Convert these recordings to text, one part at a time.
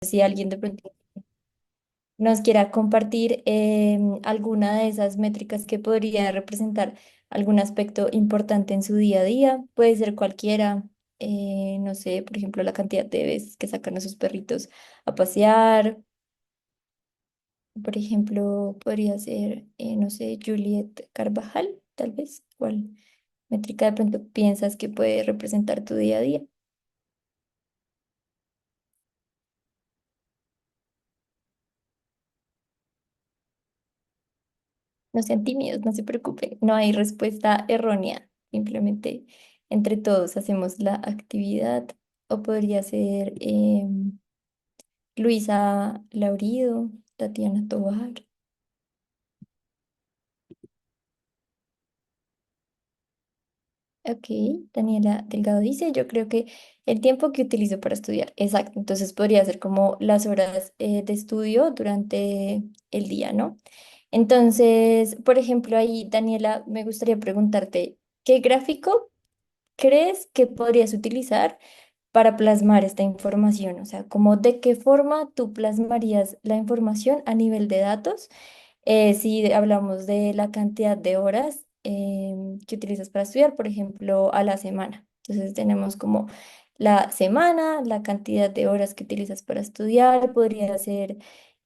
Si alguien de pronto nos quiera compartir alguna de esas métricas que podría representar algún aspecto importante en su día a día, puede ser cualquiera, no sé, por ejemplo, la cantidad de veces que sacan a sus perritos a pasear, por ejemplo, podría ser, no sé, Juliet Carvajal, tal vez, ¿cuál métrica de pronto piensas que puede representar tu día a día? No sean tímidos, no se preocupen, no hay respuesta errónea, simplemente entre todos hacemos la actividad. O podría ser Luisa Laurido, Tatiana Tobar. Ok, Daniela Delgado dice, yo creo que el tiempo que utilizo para estudiar, exacto, entonces podría ser como las horas de estudio durante el día, ¿no? Entonces, por ejemplo, ahí, Daniela, me gustaría preguntarte, ¿qué gráfico crees que podrías utilizar para plasmar esta información? O sea, como de qué forma tú plasmarías la información a nivel de datos, si hablamos de la cantidad de horas que utilizas para estudiar, por ejemplo, a la semana. Entonces tenemos como la semana, la cantidad de horas que utilizas para estudiar, podría ser,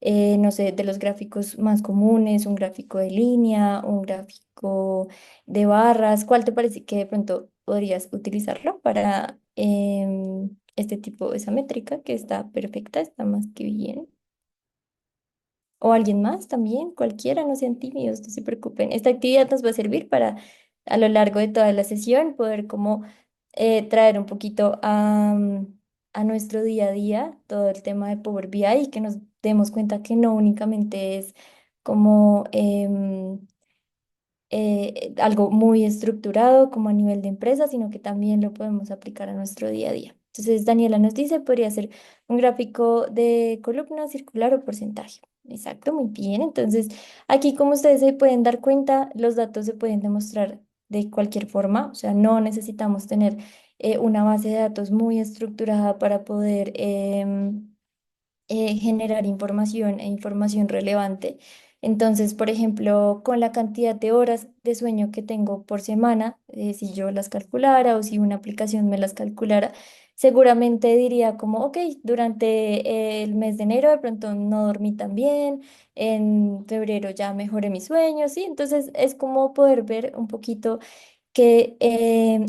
no sé, de los gráficos más comunes, un gráfico de línea, un gráfico de barras. ¿Cuál te parece que de pronto podrías utilizarlo para este tipo, esa métrica que está perfecta, está más que bien? O alguien más también, cualquiera, no sean tímidos, no se preocupen. Esta actividad nos va a servir para a lo largo de toda la sesión poder como traer un poquito a nuestro día a día todo el tema de Power BI y que nos demos cuenta que no únicamente es como algo muy estructurado como a nivel de empresa, sino que también lo podemos aplicar a nuestro día a día. Entonces, Daniela nos dice, podría ser un gráfico de columna, circular o porcentaje. Exacto, muy bien. Entonces, aquí como ustedes se pueden dar cuenta, los datos se pueden demostrar de cualquier forma, o sea, no necesitamos tener una base de datos muy estructurada para poder generar información e información relevante. Entonces, por ejemplo, con la cantidad de horas de sueño que tengo por semana, si yo las calculara o si una aplicación me las calculara, seguramente diría como, ok, durante el mes de enero de pronto no dormí tan bien, en febrero ya mejoré mis sueños, ¿sí? Entonces es como poder ver un poquito que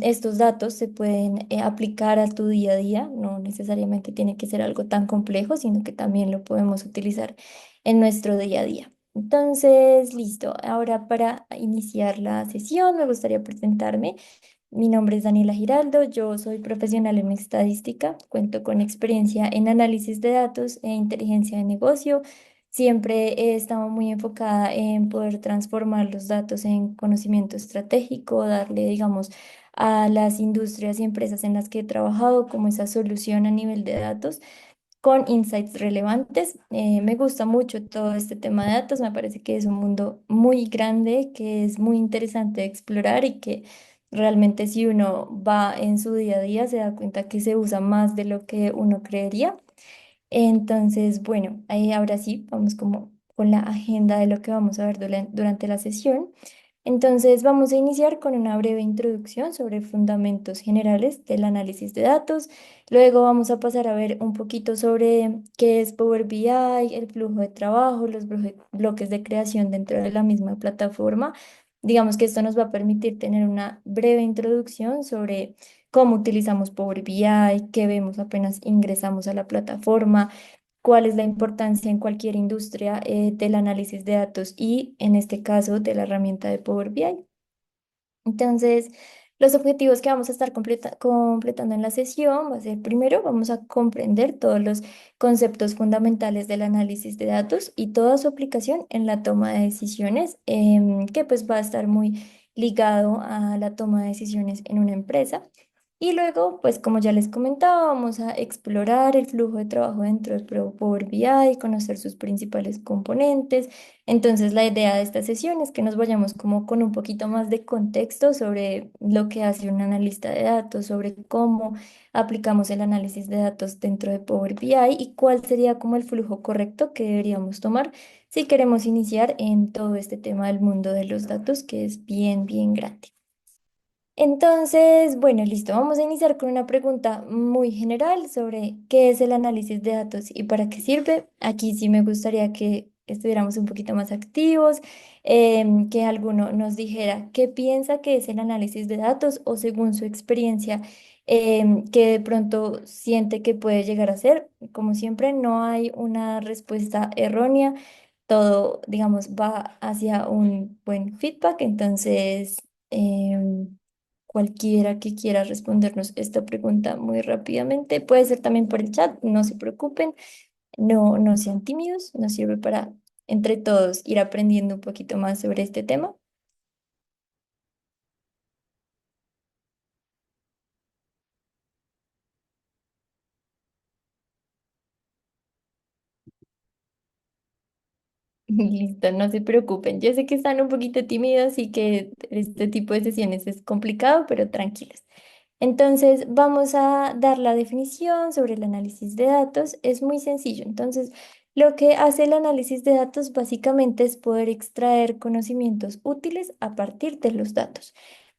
estos datos se pueden aplicar a tu día a día, no necesariamente tiene que ser algo tan complejo, sino que también lo podemos utilizar en nuestro día a día. Entonces, listo. Ahora para iniciar la sesión me gustaría presentarme. Mi nombre es Daniela Giraldo, yo soy profesional en estadística, cuento con experiencia en análisis de datos e inteligencia de negocio. Siempre he estado muy enfocada en poder transformar los datos en conocimiento estratégico, darle, digamos, a las industrias y empresas en las que he trabajado como esa solución a nivel de datos con insights relevantes. Me gusta mucho todo este tema de datos, me parece que es un mundo muy grande, que es muy interesante de explorar y que realmente si uno va en su día a día se da cuenta que se usa más de lo que uno creería. Entonces, bueno, ahí ahora sí, vamos como con la agenda de lo que vamos a ver durante la sesión. Entonces, vamos a iniciar con una breve introducción sobre fundamentos generales del análisis de datos. Luego vamos a pasar a ver un poquito sobre qué es Power BI, el flujo de trabajo, los bloques de creación dentro de la misma plataforma. Digamos que esto nos va a permitir tener una breve introducción sobre cómo utilizamos Power BI, qué vemos apenas ingresamos a la plataforma, cuál es la importancia en cualquier industria del análisis de datos y en este caso de la herramienta de Power BI. Entonces, los objetivos que vamos a estar completando en la sesión va a ser, primero, vamos a comprender todos los conceptos fundamentales del análisis de datos y toda su aplicación en la toma de decisiones, que pues va a estar muy ligado a la toma de decisiones en una empresa. Y luego, pues como ya les comentaba, vamos a explorar el flujo de trabajo dentro de Power BI, conocer sus principales componentes. Entonces, la idea de esta sesión es que nos vayamos como con un poquito más de contexto sobre lo que hace un analista de datos, sobre cómo aplicamos el análisis de datos dentro de Power BI y cuál sería como el flujo correcto que deberíamos tomar si queremos iniciar en todo este tema del mundo de los datos, que es bien, bien grande. Entonces, bueno, listo. Vamos a iniciar con una pregunta muy general sobre qué es el análisis de datos y para qué sirve. Aquí sí me gustaría que estuviéramos un poquito más activos, que alguno nos dijera qué piensa que es el análisis de datos o según su experiencia, qué de pronto siente que puede llegar a ser. Como siempre, no hay una respuesta errónea. Todo, digamos, va hacia un buen feedback. Entonces, cualquiera que quiera respondernos esta pregunta muy rápidamente. Puede ser también por el chat, no se preocupen, no sean tímidos, nos sirve para entre todos ir aprendiendo un poquito más sobre este tema. Listo, no se preocupen. Yo sé que están un poquito tímidos y que este tipo de sesiones es complicado, pero tranquilos. Entonces, vamos a dar la definición sobre el análisis de datos. Es muy sencillo. Entonces, lo que hace el análisis de datos básicamente es poder extraer conocimientos útiles a partir de los datos.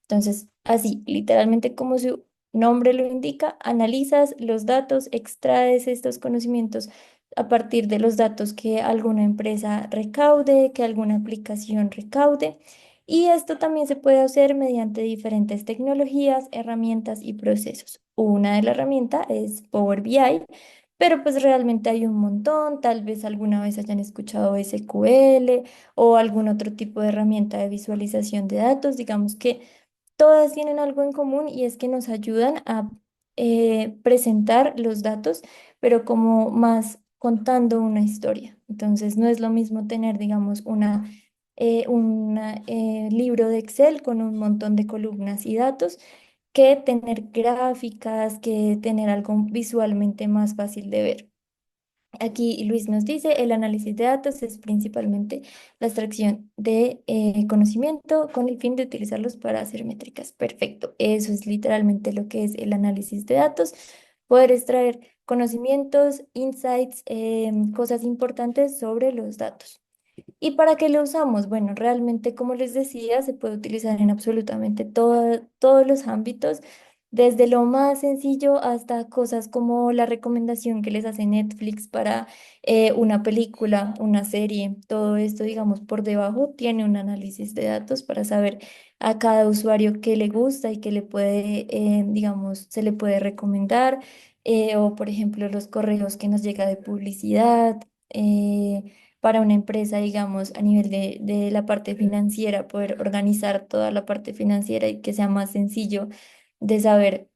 Entonces, así, literalmente como su nombre lo indica, analizas los datos, extraes estos conocimientos a partir de los datos que alguna empresa recaude, que alguna aplicación recaude. Y esto también se puede hacer mediante diferentes tecnologías, herramientas y procesos. Una de las herramientas es Power BI, pero pues realmente hay un montón. Tal vez alguna vez hayan escuchado SQL o algún otro tipo de herramienta de visualización de datos. Digamos que todas tienen algo en común y es que nos ayudan a presentar los datos, pero como más contando una historia. Entonces, no es lo mismo tener, digamos, un libro de Excel con un montón de columnas y datos que tener gráficas, que tener algo visualmente más fácil de ver. Aquí Luis nos dice, el análisis de datos es principalmente la extracción de conocimiento con el fin de utilizarlos para hacer métricas. Perfecto, eso es literalmente lo que es el análisis de datos, poder extraer conocimientos, insights, cosas importantes sobre los datos. ¿Y para qué lo usamos? Bueno, realmente, como les decía, se puede utilizar en absolutamente todos los ámbitos, desde lo más sencillo hasta cosas como la recomendación que les hace Netflix para una película, una serie. Todo esto, digamos, por debajo tiene un análisis de datos para saber a cada usuario qué le gusta y qué le puede, digamos, se le puede recomendar. O, por ejemplo, los correos que nos llega de publicidad. Para una empresa, digamos, a nivel de la parte financiera, poder organizar toda la parte financiera y que sea más sencillo de saber,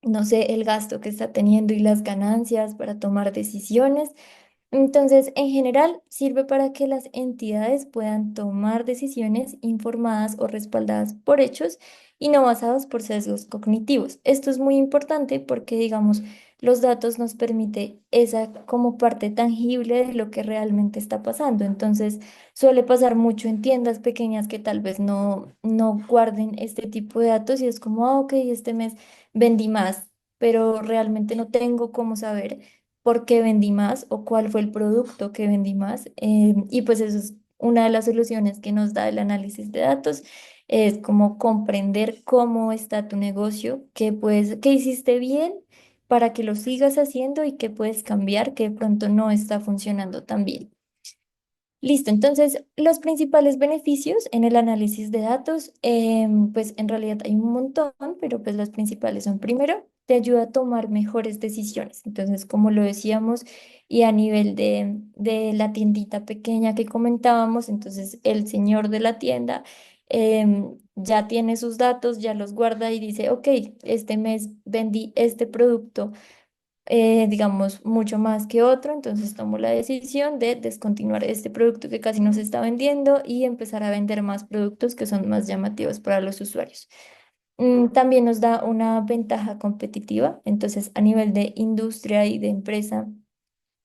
no sé, el gasto que está teniendo y las ganancias para tomar decisiones. Entonces, en general, sirve para que las entidades puedan tomar decisiones informadas o respaldadas por hechos y no basados por sesgos cognitivos. Esto es muy importante porque, digamos, los datos nos permite esa como parte tangible de lo que realmente está pasando. Entonces, suele pasar mucho en tiendas pequeñas que tal vez no guarden este tipo de datos y es como, ah, ok, este mes vendí más, pero realmente no tengo cómo saber por qué vendí más o cuál fue el producto que vendí más. Y pues eso es una de las soluciones que nos da el análisis de datos, es como comprender cómo está tu negocio, qué hiciste bien para que lo sigas haciendo y qué puedes cambiar que de pronto no está funcionando tan bien. Listo, entonces los principales beneficios en el análisis de datos, pues en realidad hay un montón, pero pues los principales son primero, te ayuda a tomar mejores decisiones. Entonces, como lo decíamos, y a nivel de la tiendita pequeña que comentábamos, entonces el señor de la tienda ya tiene sus datos, ya los guarda y dice, ok, este mes vendí este producto digamos, mucho más que otro, entonces tomo la decisión de descontinuar este producto que casi no se está vendiendo y empezar a vender más productos que son más llamativos para los usuarios. También nos da una ventaja competitiva, entonces a nivel de industria y de empresa.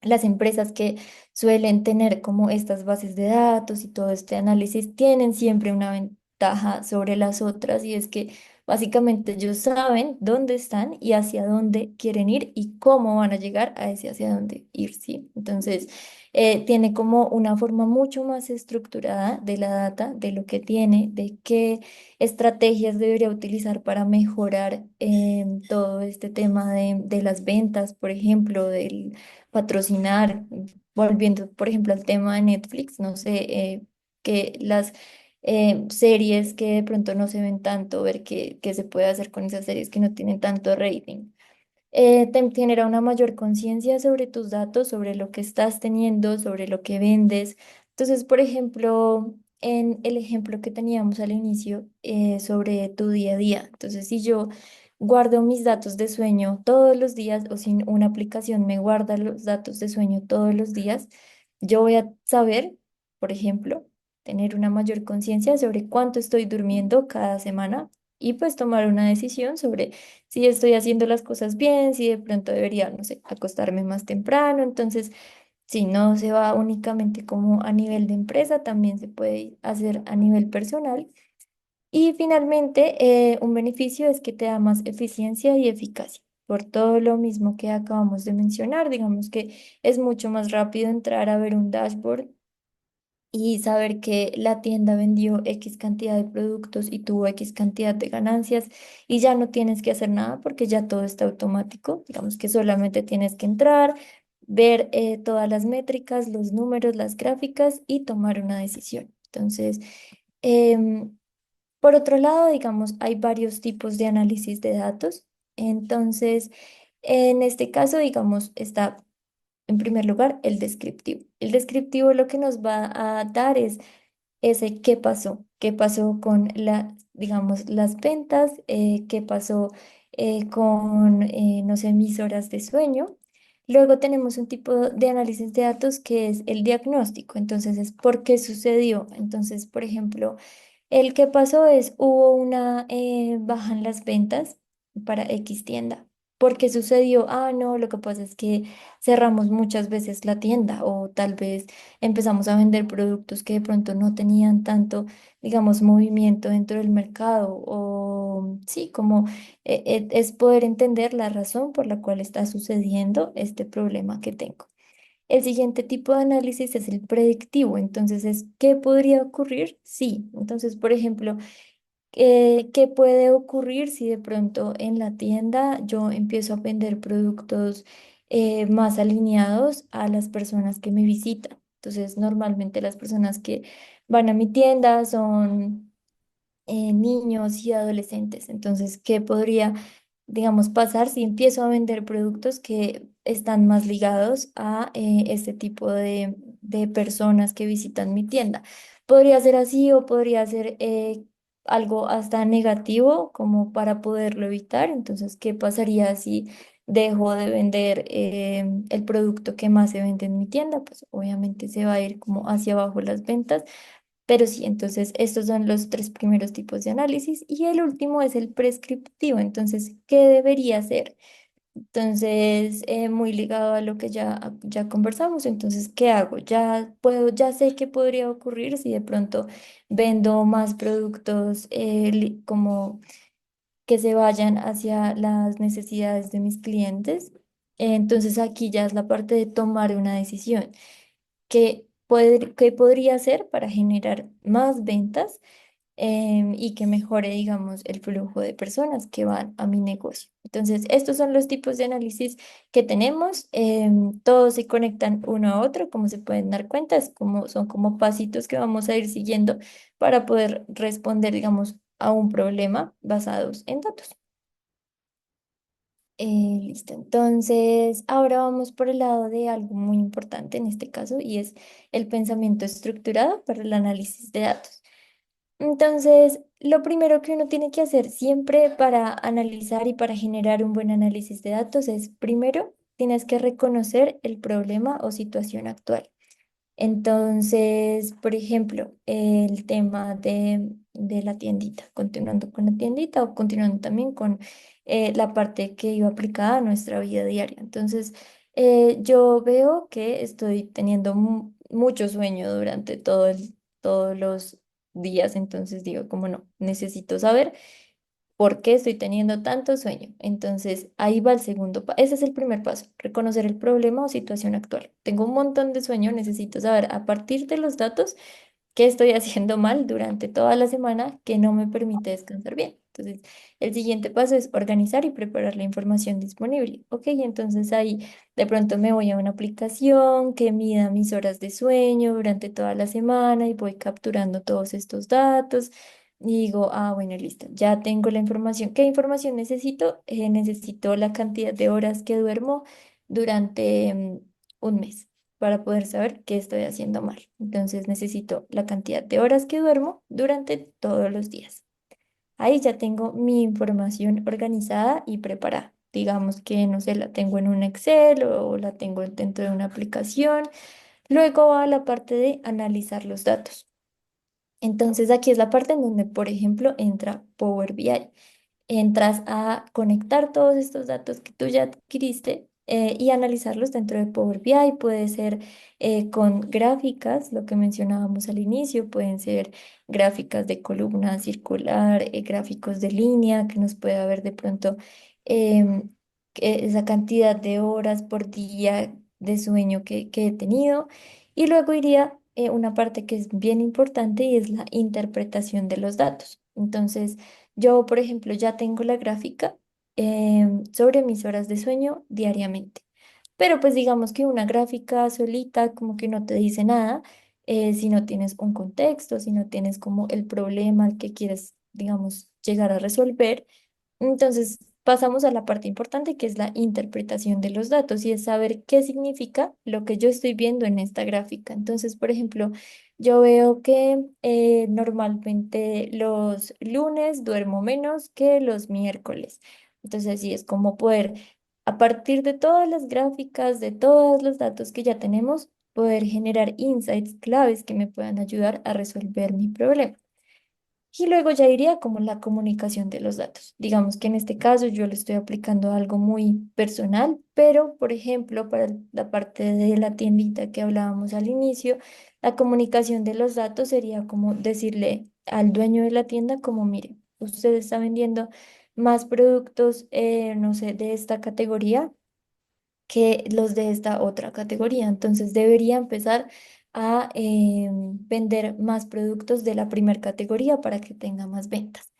Las empresas que suelen tener como estas bases de datos y todo este análisis tienen siempre una ventaja sobre las otras y es que básicamente ellos saben dónde están y hacia dónde quieren ir y cómo van a llegar a ese hacia dónde ir, ¿sí? Entonces, tiene como una forma mucho más estructurada de la data, de lo que tiene, de qué estrategias debería utilizar para mejorar todo este tema de las ventas, por ejemplo, del patrocinar, volviendo, por ejemplo, al tema de Netflix, no sé, que las series que de pronto no se ven tanto, ver qué se puede hacer con esas series que no tienen tanto rating. Te genera una mayor conciencia sobre tus datos, sobre lo que estás teniendo, sobre lo que vendes. Entonces, por ejemplo, en el ejemplo que teníamos al inicio sobre tu día a día. Entonces, si yo guardo mis datos de sueño todos los días o si una aplicación me guarda los datos de sueño todos los días, yo voy a saber, por ejemplo, tener una mayor conciencia sobre cuánto estoy durmiendo cada semana y pues tomar una decisión sobre si estoy haciendo las cosas bien, si de pronto debería, no sé, acostarme más temprano. Entonces, si no se va únicamente como a nivel de empresa, también se puede hacer a nivel personal. Y finalmente, un beneficio es que te da más eficiencia y eficacia. Por todo lo mismo que acabamos de mencionar, digamos que es mucho más rápido entrar a ver un dashboard y saber que la tienda vendió X cantidad de productos y tuvo X cantidad de ganancias y ya no tienes que hacer nada porque ya todo está automático. Digamos que solamente tienes que entrar, ver todas las métricas, los números, las gráficas y tomar una decisión. Entonces, em, por otro lado, digamos, hay varios tipos de análisis de datos. Entonces, en este caso, digamos, está en primer lugar, el descriptivo. El descriptivo lo que nos va a dar es ese qué pasó con digamos, las ventas, qué pasó con, no sé, mis horas de sueño. Luego tenemos un tipo de análisis de datos que es el diagnóstico, entonces es por qué sucedió. Entonces, por ejemplo, el que pasó es, hubo una baja en las ventas para X tienda. ¿Por qué sucedió? Ah, no, lo que pasa es que cerramos muchas veces la tienda o tal vez empezamos a vender productos que de pronto no tenían tanto, digamos, movimiento dentro del mercado o sí, como es poder entender la razón por la cual está sucediendo este problema que tengo. El siguiente tipo de análisis es el predictivo, entonces es ¿qué podría ocurrir? Sí, entonces, por ejemplo, ¿qué puede ocurrir si de pronto en la tienda yo empiezo a vender productos más alineados a las personas que me visitan? Entonces, normalmente las personas que van a mi tienda son niños y adolescentes. Entonces, ¿qué podría, digamos, pasar si empiezo a vender productos que están más ligados a este tipo de personas que visitan mi tienda? Podría ser así o podría ser algo hasta negativo como para poderlo evitar. Entonces, ¿qué pasaría si dejo de vender el producto que más se vende en mi tienda? Pues obviamente se va a ir como hacia abajo las ventas, pero sí, entonces estos son los tres primeros tipos de análisis y el último es el prescriptivo. Entonces, ¿qué debería hacer? Entonces, muy ligado a lo que ya conversamos. Entonces, ¿qué hago? Ya puedo, ya sé qué podría ocurrir si de pronto vendo más productos como que se vayan hacia las necesidades de mis clientes. Entonces, aquí ya es la parte de tomar una decisión. ¿Qué podría hacer para generar más ventas y que mejore, digamos, el flujo de personas que van a mi negocio? Entonces, estos son los tipos de análisis que tenemos. Todos se conectan uno a otro, como se pueden dar cuenta, son como pasitos que vamos a ir siguiendo para poder responder, digamos, a un problema basados en datos. Listo, entonces ahora vamos por el lado de algo muy importante en este caso y es el pensamiento estructurado para el análisis de datos. Entonces, lo primero que uno tiene que hacer siempre para analizar y para generar un buen análisis de datos es, primero, tienes que reconocer el problema o situación actual. Entonces, por ejemplo, el tema de la tiendita, continuando con la tiendita o continuando también con la parte que iba aplicada a nuestra vida diaria. Entonces, yo veo que estoy teniendo mucho sueño durante todos los días, entonces digo, como no, necesito saber por qué estoy teniendo tanto sueño. Entonces, ahí va el segundo paso. Ese es el primer paso, reconocer el problema o situación actual. Tengo un montón de sueño, necesito saber a partir de los datos qué estoy haciendo mal durante toda la semana que no me permite descansar bien. Entonces, el siguiente paso es organizar y preparar la información disponible. Ok, entonces ahí de pronto me voy a una aplicación que mida mis horas de sueño durante toda la semana y voy capturando todos estos datos. Y digo, ah, bueno, listo, ya tengo la información. ¿Qué información necesito? Necesito la cantidad de horas que duermo durante un mes para poder saber qué estoy haciendo mal. Entonces necesito la cantidad de horas que duermo durante todos los días. Ahí ya tengo mi información organizada y preparada. Digamos que, no sé, la tengo en un Excel o la tengo dentro de una aplicación. Luego va la parte de analizar los datos. Entonces aquí es la parte en donde, por ejemplo, entra Power BI. Entras a conectar todos estos datos que tú ya adquiriste y analizarlos dentro de Power BI. Puede ser con gráficas, lo que mencionábamos al inicio, pueden ser gráficas de columna circular, gráficos de línea, que nos pueda ver de pronto esa cantidad de horas por día de sueño que he tenido. Y luego iría una parte que es bien importante y es la interpretación de los datos. Entonces, yo, por ejemplo, ya tengo la gráfica sobre mis horas de sueño diariamente. Pero pues digamos que una gráfica solita como que no te dice nada si no tienes un contexto, si no tienes como el problema al que quieres, digamos, llegar a resolver. Entonces, pasamos a la parte importante que es la interpretación de los datos y es saber qué significa lo que yo estoy viendo en esta gráfica. Entonces, por ejemplo, yo veo que normalmente los lunes duermo menos que los miércoles. Entonces, sí, es como poder, a partir de todas las gráficas, de todos los datos que ya tenemos, poder generar insights claves que me puedan ayudar a resolver mi problema. Y luego ya iría como la comunicación de los datos. Digamos que en este caso yo le estoy aplicando algo muy personal, pero por ejemplo, para la parte de la tiendita que hablábamos al inicio, la comunicación de los datos sería como decirle al dueño de la tienda como, mire, usted está vendiendo más productos, no sé, de esta categoría que los de esta otra categoría. Entonces debería empezar a vender más productos de la primera categoría para que tenga más ventas.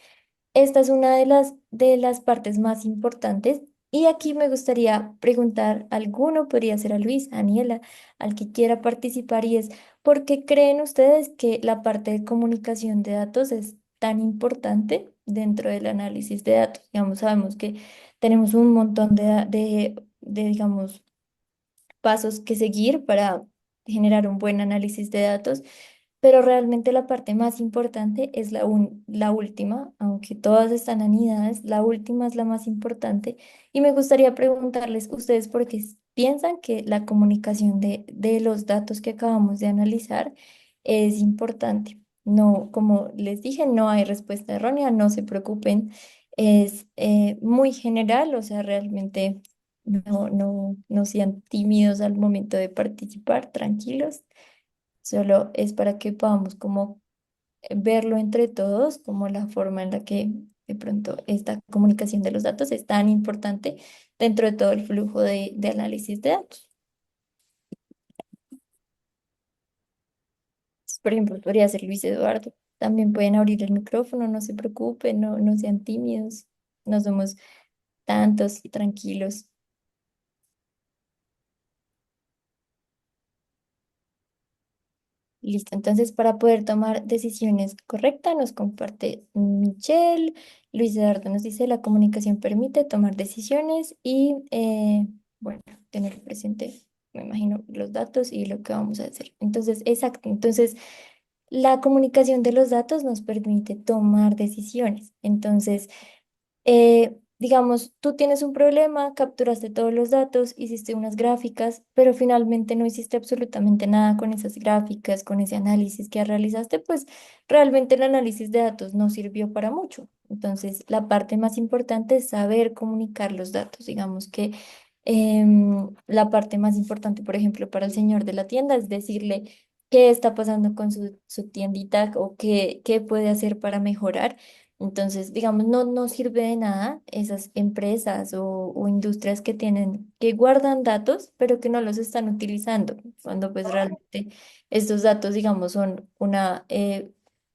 Esta es una de las partes más importantes. Y aquí me gustaría preguntar, alguno podría ser a Luis, a Aniela, al que quiera participar, y es, ¿por qué creen ustedes que la parte de comunicación de datos es tan importante dentro del análisis de datos? Digamos, sabemos que tenemos un montón digamos, pasos que seguir para generar un buen análisis de datos, pero realmente la parte más importante es la última, aunque todas están anidadas, la última es la más importante. Y me gustaría preguntarles ustedes por qué piensan que la comunicación de los datos que acabamos de analizar es importante. No, como les dije, no hay respuesta errónea, no se preocupen, es muy general, o sea, realmente no sean tímidos al momento de participar, tranquilos. Solo es para que podamos como verlo entre todos, como la forma en la que de pronto esta comunicación de los datos es tan importante dentro de todo el flujo de análisis de datos. Por ejemplo, podría ser Luis Eduardo. También pueden abrir el micrófono, no se preocupen, no sean tímidos. No somos tantos y tranquilos. Listo, entonces para poder tomar decisiones correctas nos comparte Michelle, Luis Eduardo nos dice la comunicación permite tomar decisiones y bueno, tener presente, me imagino, los datos y lo que vamos a hacer. Entonces, exacto, entonces la comunicación de los datos nos permite tomar decisiones. Entonces, digamos, tú tienes un problema, capturaste todos los datos, hiciste unas gráficas, pero finalmente no hiciste absolutamente nada con esas gráficas, con ese análisis que realizaste, pues realmente el análisis de datos no sirvió para mucho. Entonces, la parte más importante es saber comunicar los datos. Digamos que la parte más importante, por ejemplo, para el señor de la tienda es decirle qué está pasando con su tiendita o qué puede hacer para mejorar. Entonces, digamos, no sirve de nada esas empresas o industrias que tienen, que guardan datos, pero que no los están utilizando, cuando pues realmente estos datos, digamos, son una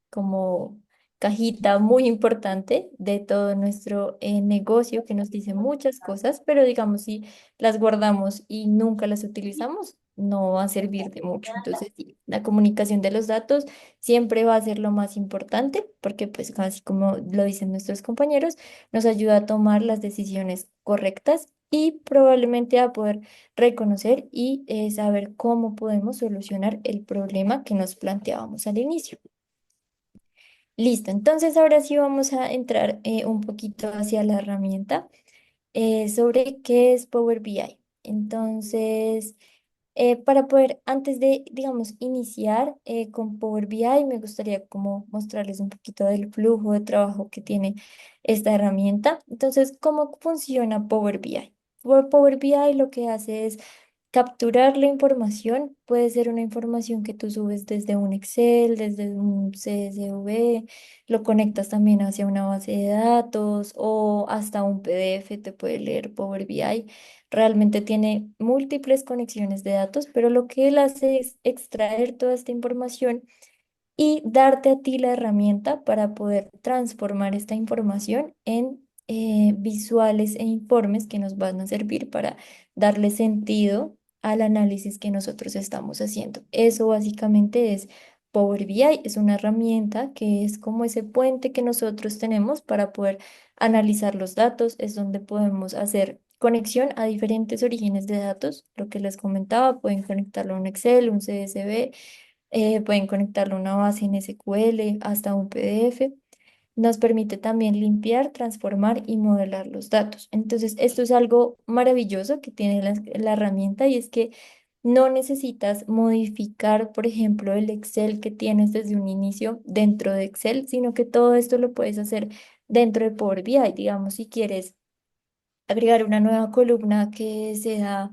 como cajita muy importante de todo nuestro negocio que nos dice muchas cosas, pero digamos, si las guardamos y nunca las utilizamos, no va a servir de mucho. Entonces, sí, la comunicación de los datos siempre va a ser lo más importante porque, pues, así como lo dicen nuestros compañeros, nos ayuda a tomar las decisiones correctas y probablemente a poder reconocer y saber cómo podemos solucionar el problema que nos planteábamos al inicio. Listo, entonces ahora sí vamos a entrar un poquito hacia la herramienta sobre qué es Power BI. Entonces, para poder, antes de, digamos, iniciar con Power BI, me gustaría como mostrarles un poquito del flujo de trabajo que tiene esta herramienta. Entonces, ¿cómo funciona Power BI? Power BI lo que hace es capturar la información. Puede ser una información que tú subes desde un Excel, desde un CSV, lo conectas también hacia una base de datos o hasta un PDF, te puede leer Power BI. Realmente tiene múltiples conexiones de datos, pero lo que él hace es extraer toda esta información y darte a ti la herramienta para poder transformar esta información en visuales e informes que nos van a servir para darle sentido al análisis que nosotros estamos haciendo. Eso básicamente es Power BI, es una herramienta que es como ese puente que nosotros tenemos para poder analizar los datos, es donde podemos hacer conexión a diferentes orígenes de datos, lo que les comentaba, pueden conectarlo a un Excel, un CSV, pueden conectarlo a una base en SQL, hasta un PDF. Nos permite también limpiar, transformar y modelar los datos. Entonces, esto es algo maravilloso que tiene la herramienta y es que no necesitas modificar, por ejemplo, el Excel que tienes desde un inicio dentro de Excel, sino que todo esto lo puedes hacer dentro de Power BI. Digamos, si quieres agregar una nueva columna que sea,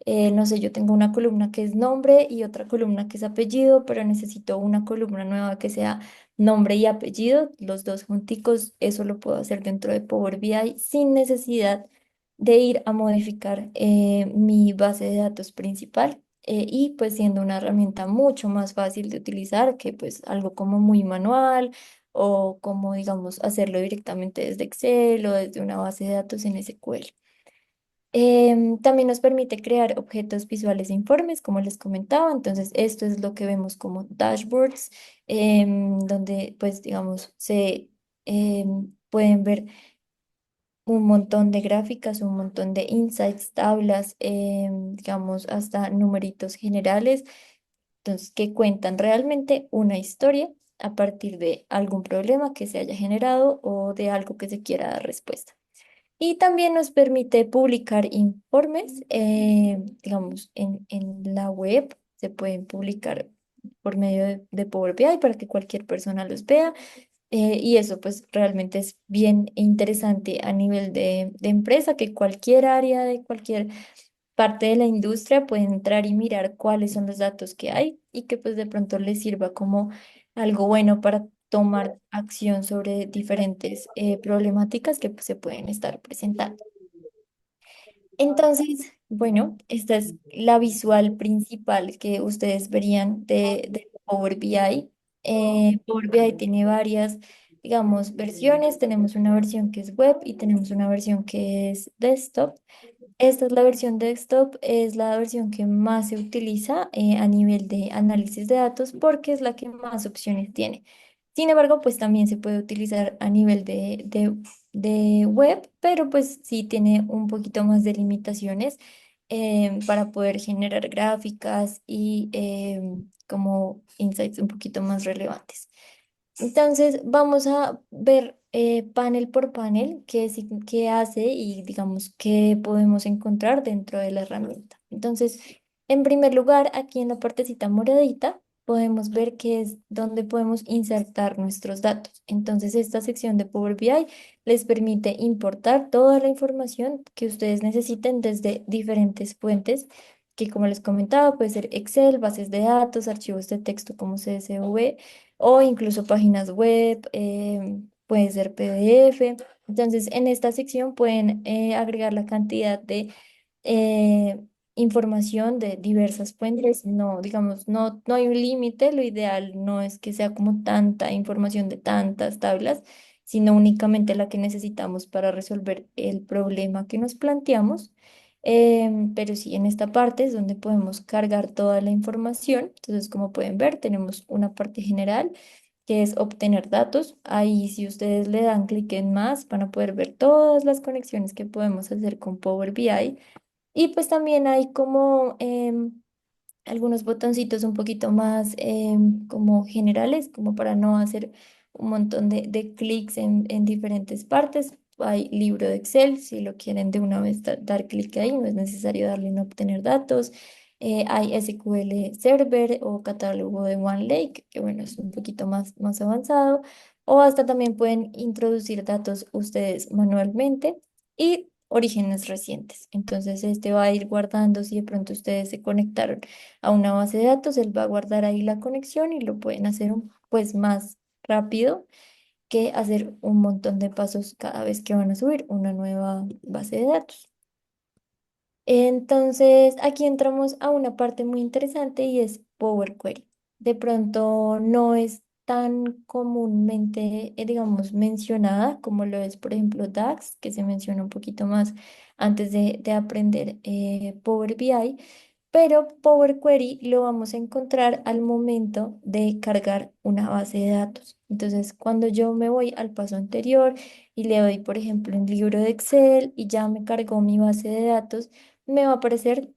no sé, yo tengo una columna que es nombre y otra columna que es apellido, pero necesito una columna nueva que sea nombre y apellido, los dos junticos, eso lo puedo hacer dentro de Power BI sin necesidad de ir a modificar mi base de datos principal. Y pues siendo una herramienta mucho más fácil de utilizar que pues algo como muy manual o como, digamos, hacerlo directamente desde Excel o desde una base de datos en SQL. También nos permite crear objetos visuales e informes, como les comentaba. Entonces, esto es lo que vemos como dashboards, donde, pues, digamos, se pueden ver un montón de gráficas, un montón de insights, tablas, digamos, hasta numeritos generales, entonces, que cuentan realmente una historia a partir de algún problema que se haya generado o de algo que se quiera dar respuesta. Y también nos permite publicar informes, digamos, en la web. Se pueden publicar por medio de Power BI para que cualquier persona los vea. Y eso pues realmente es bien interesante a nivel de empresa, que cualquier área de cualquier parte de la industria puede entrar y mirar cuáles son los datos que hay y que pues de pronto les sirva como algo bueno para tomar acción sobre diferentes problemáticas que pues, se pueden estar presentando. Entonces, bueno, esta es la visual principal que ustedes verían de Power BI. Power BI tiene varias, digamos, versiones. Tenemos una versión que es web y tenemos una versión que es desktop. Esta es la versión desktop, es la versión que más se utiliza a nivel de análisis de datos porque es la que más opciones tiene. Sin embargo, pues también se puede utilizar a nivel de web, pero pues sí tiene un poquito más de limitaciones para poder generar gráficas y como insights un poquito más relevantes. Entonces, vamos a ver panel por panel qué hace y digamos qué podemos encontrar dentro de la herramienta. Entonces, en primer lugar, aquí en la partecita moradita, podemos ver que es donde podemos insertar nuestros datos. Entonces, esta sección de Power BI les permite importar toda la información que ustedes necesiten desde diferentes fuentes, que como les comentaba, puede ser Excel, bases de datos, archivos de texto como CSV o incluso páginas web, puede ser PDF. Entonces, en esta sección pueden agregar la cantidad de eh, información de diversas fuentes. No, digamos, no hay un límite. Lo ideal no es que sea como tanta información de tantas tablas, sino únicamente la que necesitamos para resolver el problema que nos planteamos. Pero sí, en esta parte es donde podemos cargar toda la información. Entonces, como pueden ver, tenemos una parte general que es obtener datos. Ahí, si ustedes le dan clic en más, van a poder ver todas las conexiones que podemos hacer con Power BI. Y pues también hay como algunos botoncitos un poquito más como generales, como para no hacer un montón de clics en diferentes partes. Hay libro de Excel, si lo quieren de una vez dar clic ahí, no es necesario darle en obtener datos. Hay SQL Server o catálogo de OneLake, que bueno, es un poquito más avanzado. O hasta también pueden introducir datos ustedes manualmente y orígenes recientes. Entonces, este va a ir guardando si de pronto ustedes se conectaron a una base de datos, él va a guardar ahí la conexión y lo pueden hacer pues más rápido que hacer un montón de pasos cada vez que van a subir una nueva base de datos. Entonces, aquí entramos a una parte muy interesante y es Power Query. De pronto no es tan comúnmente, digamos, mencionada como lo es, por ejemplo, DAX, que se menciona un poquito más antes de aprender Power BI, pero Power Query lo vamos a encontrar al momento de cargar una base de datos. Entonces, cuando yo me voy al paso anterior y le doy, por ejemplo, en libro de Excel y ya me cargó mi base de datos, me va a aparecer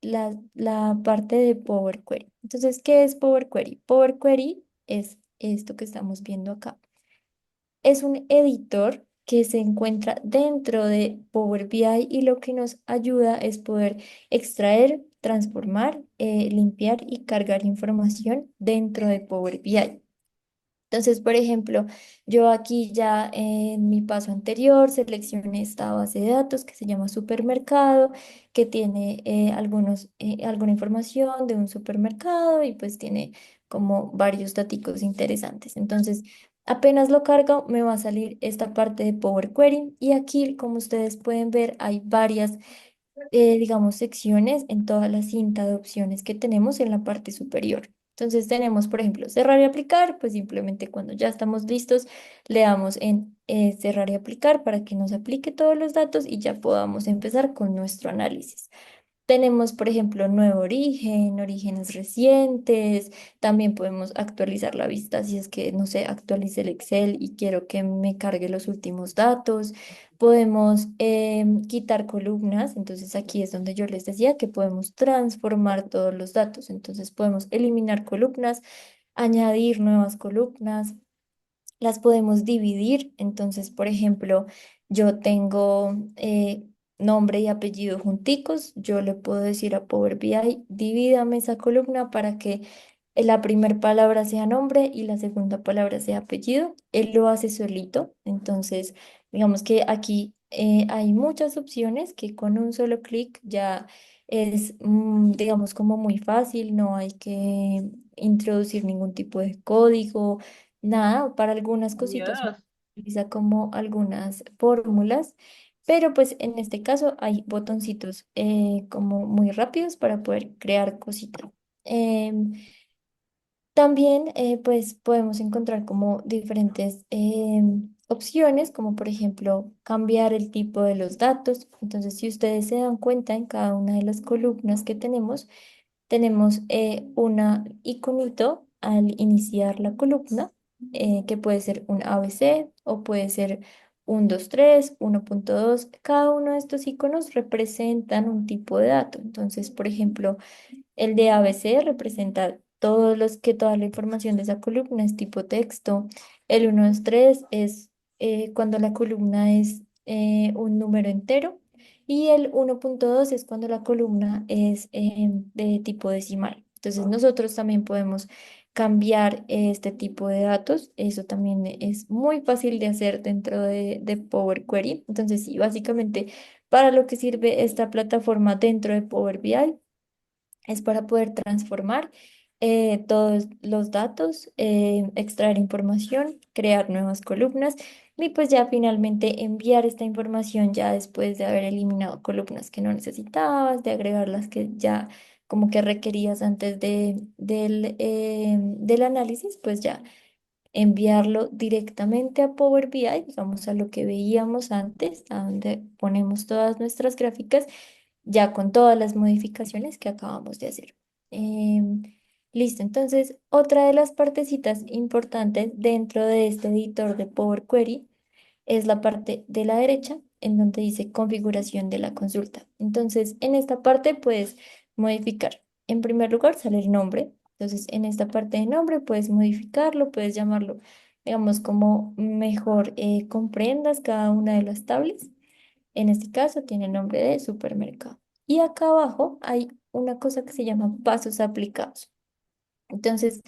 la parte de Power Query. Entonces, ¿qué es Power Query? Power Query es esto que estamos viendo acá. Es un editor que se encuentra dentro de Power BI y lo que nos ayuda es poder extraer, transformar, limpiar y cargar información dentro de Power BI. Entonces, por ejemplo, yo aquí ya en mi paso anterior seleccioné esta base de datos que se llama supermercado, que tiene alguna información de un supermercado y pues tiene como varios daticos interesantes. Entonces, apenas lo cargo, me va a salir esta parte de Power Query y aquí, como ustedes pueden ver, hay varias digamos, secciones en toda la cinta de opciones que tenemos en la parte superior. Entonces tenemos, por ejemplo, cerrar y aplicar, pues simplemente cuando ya estamos listos, le damos en cerrar y aplicar para que nos aplique todos los datos y ya podamos empezar con nuestro análisis. Tenemos, por ejemplo, nuevo origen, orígenes recientes. También podemos actualizar la vista si es que, no sé, actualice el Excel y quiero que me cargue los últimos datos. Podemos quitar columnas. Entonces aquí es donde yo les decía que podemos transformar todos los datos. Entonces podemos eliminar columnas, añadir nuevas columnas, las podemos dividir. Entonces, por ejemplo, yo tengo nombre y apellido junticos. Yo le puedo decir a Power BI, divídame esa columna para que la primera palabra sea nombre y la segunda palabra sea apellido. Él lo hace solito. Entonces, digamos que aquí hay muchas opciones que con un solo clic ya es, digamos, como muy fácil. No hay que introducir ningún tipo de código. Nada, para algunas cositas Dios. utiliza como algunas fórmulas, pero pues en este caso hay botoncitos como muy rápidos para poder crear cositas. Em, También pues podemos encontrar como diferentes opciones, como por ejemplo cambiar el tipo de los datos. Entonces, si ustedes se dan cuenta en cada una de las columnas que tenemos una iconito al iniciar la columna, que puede ser un ABC o puede ser un 2 3 1.2. Cada uno de estos iconos representan un tipo de dato. Entonces, por ejemplo, el de ABC representa toda la información de esa columna es tipo texto. El 1 2 3 es cuando la columna es un número entero y el 1.2 es cuando la columna es de tipo decimal. Entonces nosotros también podemos cambiar este tipo de datos. Eso también es muy fácil de hacer dentro de Power Query. Entonces sí, básicamente para lo que sirve esta plataforma dentro de Power BI es para poder transformar todos los datos, extraer información, crear nuevas columnas y pues ya finalmente enviar esta información ya después de haber eliminado columnas que no necesitabas, de agregar las que ya como que requerías antes del análisis, pues ya enviarlo directamente a Power BI, vamos a lo que veíamos antes, a donde ponemos todas nuestras gráficas ya con todas las modificaciones que acabamos de hacer. Em, Listo, entonces otra de las partecitas importantes dentro de este editor de Power Query es la parte de la derecha en donde dice configuración de la consulta. Entonces, en esta parte puedes modificar. En primer lugar, sale el nombre. Entonces, en esta parte de nombre puedes modificarlo, puedes llamarlo, digamos, como mejor comprendas cada una de las tablas. En este caso tiene el nombre de supermercado. Y acá abajo hay una cosa que se llama pasos aplicados. Entonces,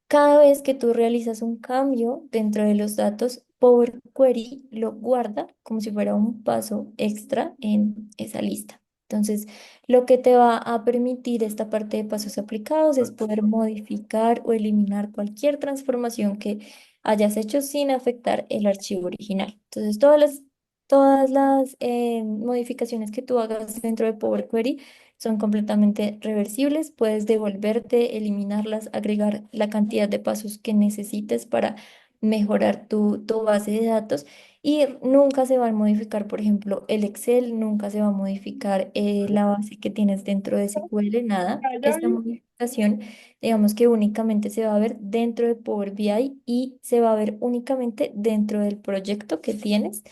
cada vez que tú realizas un cambio dentro de los datos, Power Query lo guarda como si fuera un paso extra en esa lista. Entonces, lo que te va a permitir esta parte de pasos aplicados es poder modificar o eliminar cualquier transformación que hayas hecho sin afectar el archivo original. Entonces, todas las modificaciones que tú hagas dentro de Power Query son completamente reversibles, puedes devolverte, eliminarlas, agregar la cantidad de pasos que necesites para mejorar tu base de datos y nunca se va a modificar, por ejemplo, el Excel, nunca se va a modificar la base que tienes dentro de SQL, nada. Esta modificación, digamos que únicamente se va a ver dentro de Power BI y se va a ver únicamente dentro del proyecto que tienes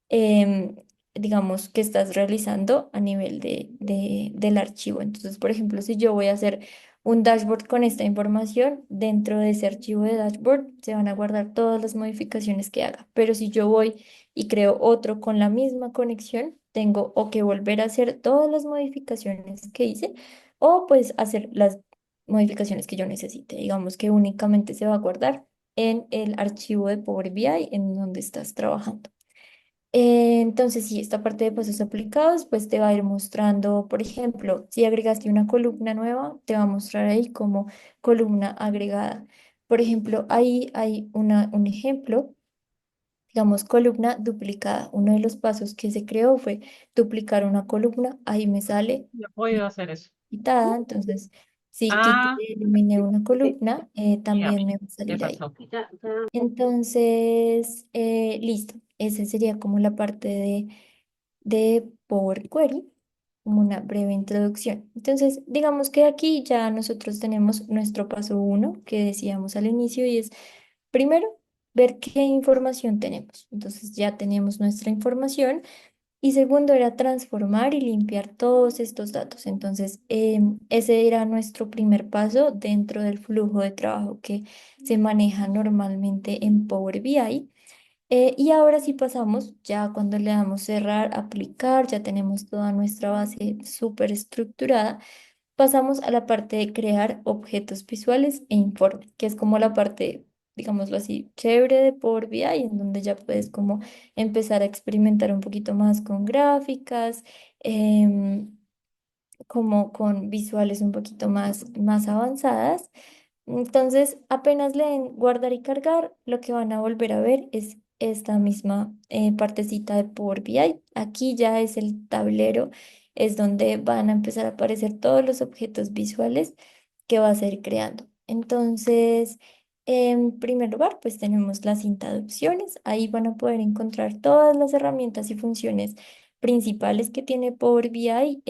em, digamos, que estás realizando a nivel del archivo. Entonces, por ejemplo, si yo voy a hacer un dashboard con esta información, dentro de ese archivo de dashboard se van a guardar todas las modificaciones que haga. Pero si yo voy y creo otro con la misma conexión, tengo o que volver a hacer todas las modificaciones que hice o pues hacer las modificaciones que yo necesite. Digamos que únicamente se va a guardar en el archivo de Power BI en donde estás trabajando. Entonces, sí, esta parte de pasos aplicados, pues te va a ir mostrando, por ejemplo, si agregaste una columna nueva, te va a mostrar ahí como columna agregada. Por ejemplo, ahí hay un ejemplo, digamos, columna duplicada. Uno de los pasos que se creó fue duplicar una columna. Ahí me sale Yo he podido hacer eso. quitada. Entonces, si quité, Ah, eliminé una columna, ya, también me va a ya salir ahí. pasó. Entonces, listo. Esa sería como la parte de Power Query, como una breve introducción. Entonces, digamos que aquí ya nosotros tenemos nuestro paso uno que decíamos al inicio y es primero ver qué información tenemos. Entonces ya tenemos nuestra información y segundo era transformar y limpiar todos estos datos. Entonces, ese era nuestro primer paso dentro del flujo de trabajo que se maneja normalmente en Power BI. Y ahora sí pasamos, ya cuando le damos cerrar, aplicar, ya tenemos toda nuestra base súper estructurada, pasamos a la parte de crear objetos visuales e informes, que es como la parte, digámoslo así, chévere de Power BI, en donde ya puedes como empezar a experimentar un poquito más con gráficas, em, como con visuales un poquito más avanzadas. Entonces, apenas le den guardar y cargar, lo que van a volver a ver es esta misma partecita de Power BI. Aquí ya es el tablero, es donde van a empezar a aparecer todos los objetos visuales que va a ser creando. Entonces, en primer lugar, pues tenemos la cinta de opciones. Ahí van a poder encontrar todas las herramientas y funciones principales que tiene Power BI,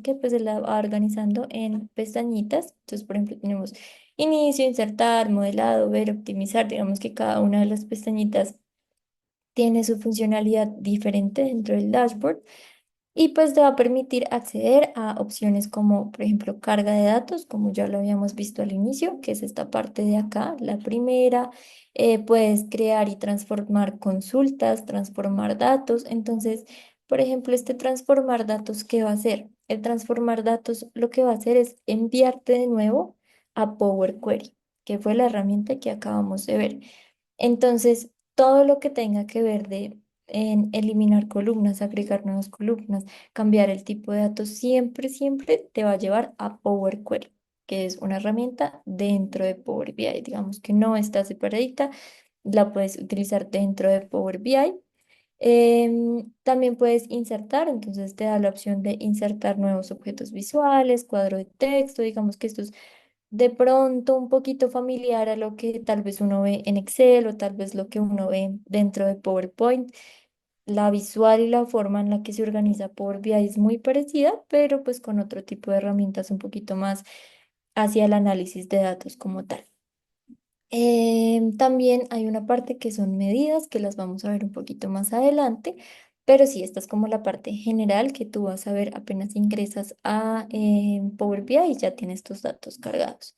que pues se la va organizando en pestañitas. Entonces, por ejemplo, tenemos inicio, insertar, modelado, ver, optimizar. Digamos que cada una de las pestañitas tiene su funcionalidad diferente dentro del dashboard. y pues te va a permitir acceder a opciones como, por ejemplo, carga de datos, como ya lo habíamos visto al inicio, que es esta parte de acá, la primera. Puedes crear y transformar consultas, transformar datos. Entonces, por ejemplo, este transformar datos, ¿qué va a hacer? El transformar datos lo que va a hacer es enviarte de nuevo a Power Query, que fue la herramienta que acabamos de ver. Entonces, todo lo que tenga que ver en eliminar columnas, agregar nuevas columnas, cambiar el tipo de datos, siempre te va a llevar a Power Query, que es una herramienta dentro de Power BI. Digamos que no está separadita, la puedes utilizar dentro de Power BI. También puedes insertar, entonces te da la opción de insertar nuevos objetos visuales, cuadro de texto, digamos que esto es de pronto un poquito familiar a lo que tal vez uno ve en Excel o tal vez lo que uno ve dentro de PowerPoint. La visual y la forma en la que se organiza Power BI es muy parecida, pero pues con otro tipo de herramientas un poquito más hacia el análisis de datos como tal. También hay una parte que son medidas que las vamos a ver un poquito más adelante, pero sí, esta es como la parte general que tú vas a ver apenas ingresas a Power BI y ya tienes tus datos cargados.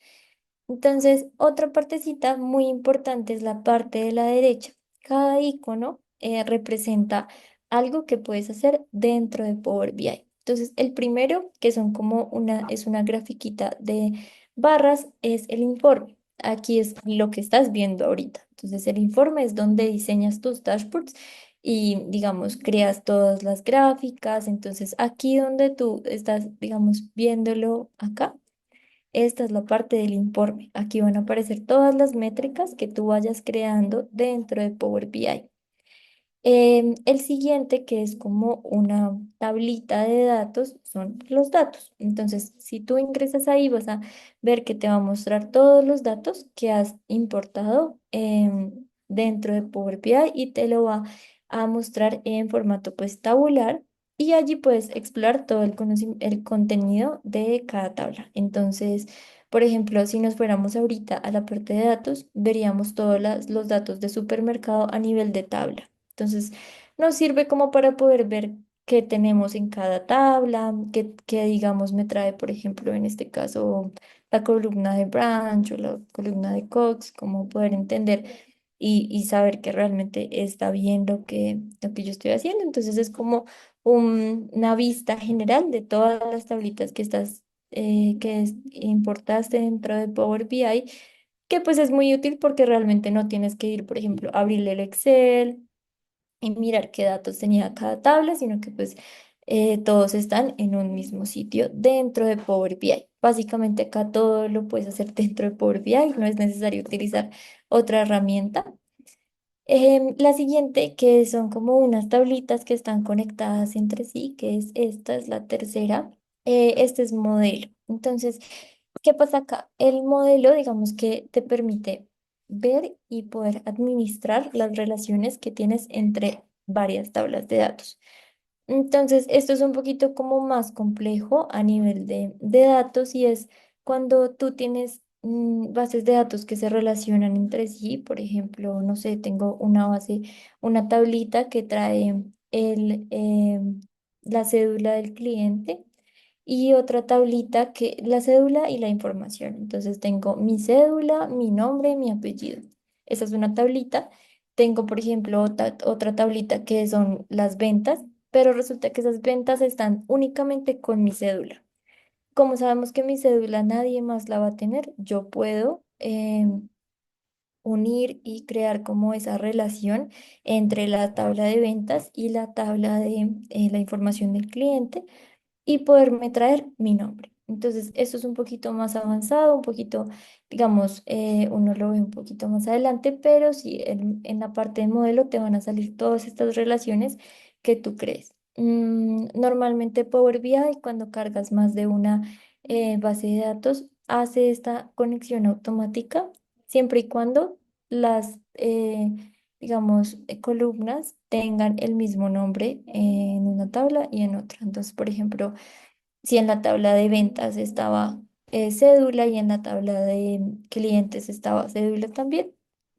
Entonces, otra partecita muy importante es la parte de la derecha. Cada icono representa algo que puedes hacer dentro de Power BI. Entonces, el primero, que son como es una grafiquita de barras, es el informe. Aquí es lo que estás viendo ahorita. Entonces, el informe es donde diseñas tus dashboards y, digamos, creas todas las gráficas. Entonces, aquí donde tú estás, digamos, viéndolo acá. Esta es la parte del informe. Aquí van a aparecer todas las métricas que tú vayas creando dentro de Power BI. El siguiente, que es como una tablita de datos, son los datos. Entonces, si tú ingresas ahí, vas a ver que te va a mostrar todos los datos que has importado dentro de Power BI y te lo va a mostrar en formato pues tabular. Y allí puedes explorar todo el contenido de cada tabla. Entonces, por ejemplo, si nos fuéramos ahorita a la parte de datos, veríamos todos los datos de supermercado a nivel de tabla. Entonces, nos sirve como para poder ver qué tenemos en cada tabla, qué, digamos me trae, por ejemplo, en este caso, la columna de Branch o la columna de Cox, como poder entender y saber que realmente está bien lo que yo estoy haciendo. Entonces, es como una vista general de todas las tablitas importaste dentro de Power BI, que pues es muy útil porque realmente no tienes que ir, por ejemplo, a abrir el Excel y mirar qué datos tenía cada tabla, sino que pues todos están en un mismo sitio dentro de Power BI. Básicamente acá todo lo puedes hacer dentro de Power BI, no es necesario utilizar otra herramienta. La siguiente, que son como unas tablitas que están conectadas entre sí, que es esta, es la tercera. Este es modelo. Entonces, ¿qué pasa acá? El modelo, digamos que te permite ver y poder administrar las relaciones que tienes entre varias tablas de datos. Entonces, esto es un poquito como más complejo a nivel de datos y es cuando tú tienes bases de datos que se relacionan entre sí. Por ejemplo, no sé, tengo una base, una tablita que trae la cédula del cliente y otra tablita que la cédula y la información. Entonces, tengo mi cédula, mi nombre, mi apellido. Esa es una tablita. Tengo, por ejemplo, otra tablita que son las ventas, pero resulta que esas ventas están únicamente con mi cédula. Como sabemos que mi cédula nadie más la va a tener, yo puedo unir y crear como esa relación entre la tabla de ventas y la tabla de la información del cliente y poderme traer mi nombre. Entonces, esto es un poquito más avanzado, un poquito, digamos, uno lo ve un poquito más adelante, pero sí, en la parte de modelo te van a salir todas estas relaciones que tú crees. Normalmente Power BI, cuando cargas más de una base de datos, hace esta conexión automática, siempre y cuando las, digamos, columnas tengan el mismo nombre en una tabla y en otra. Entonces, por ejemplo, si en la tabla de ventas estaba cédula y en la tabla de clientes estaba cédula también,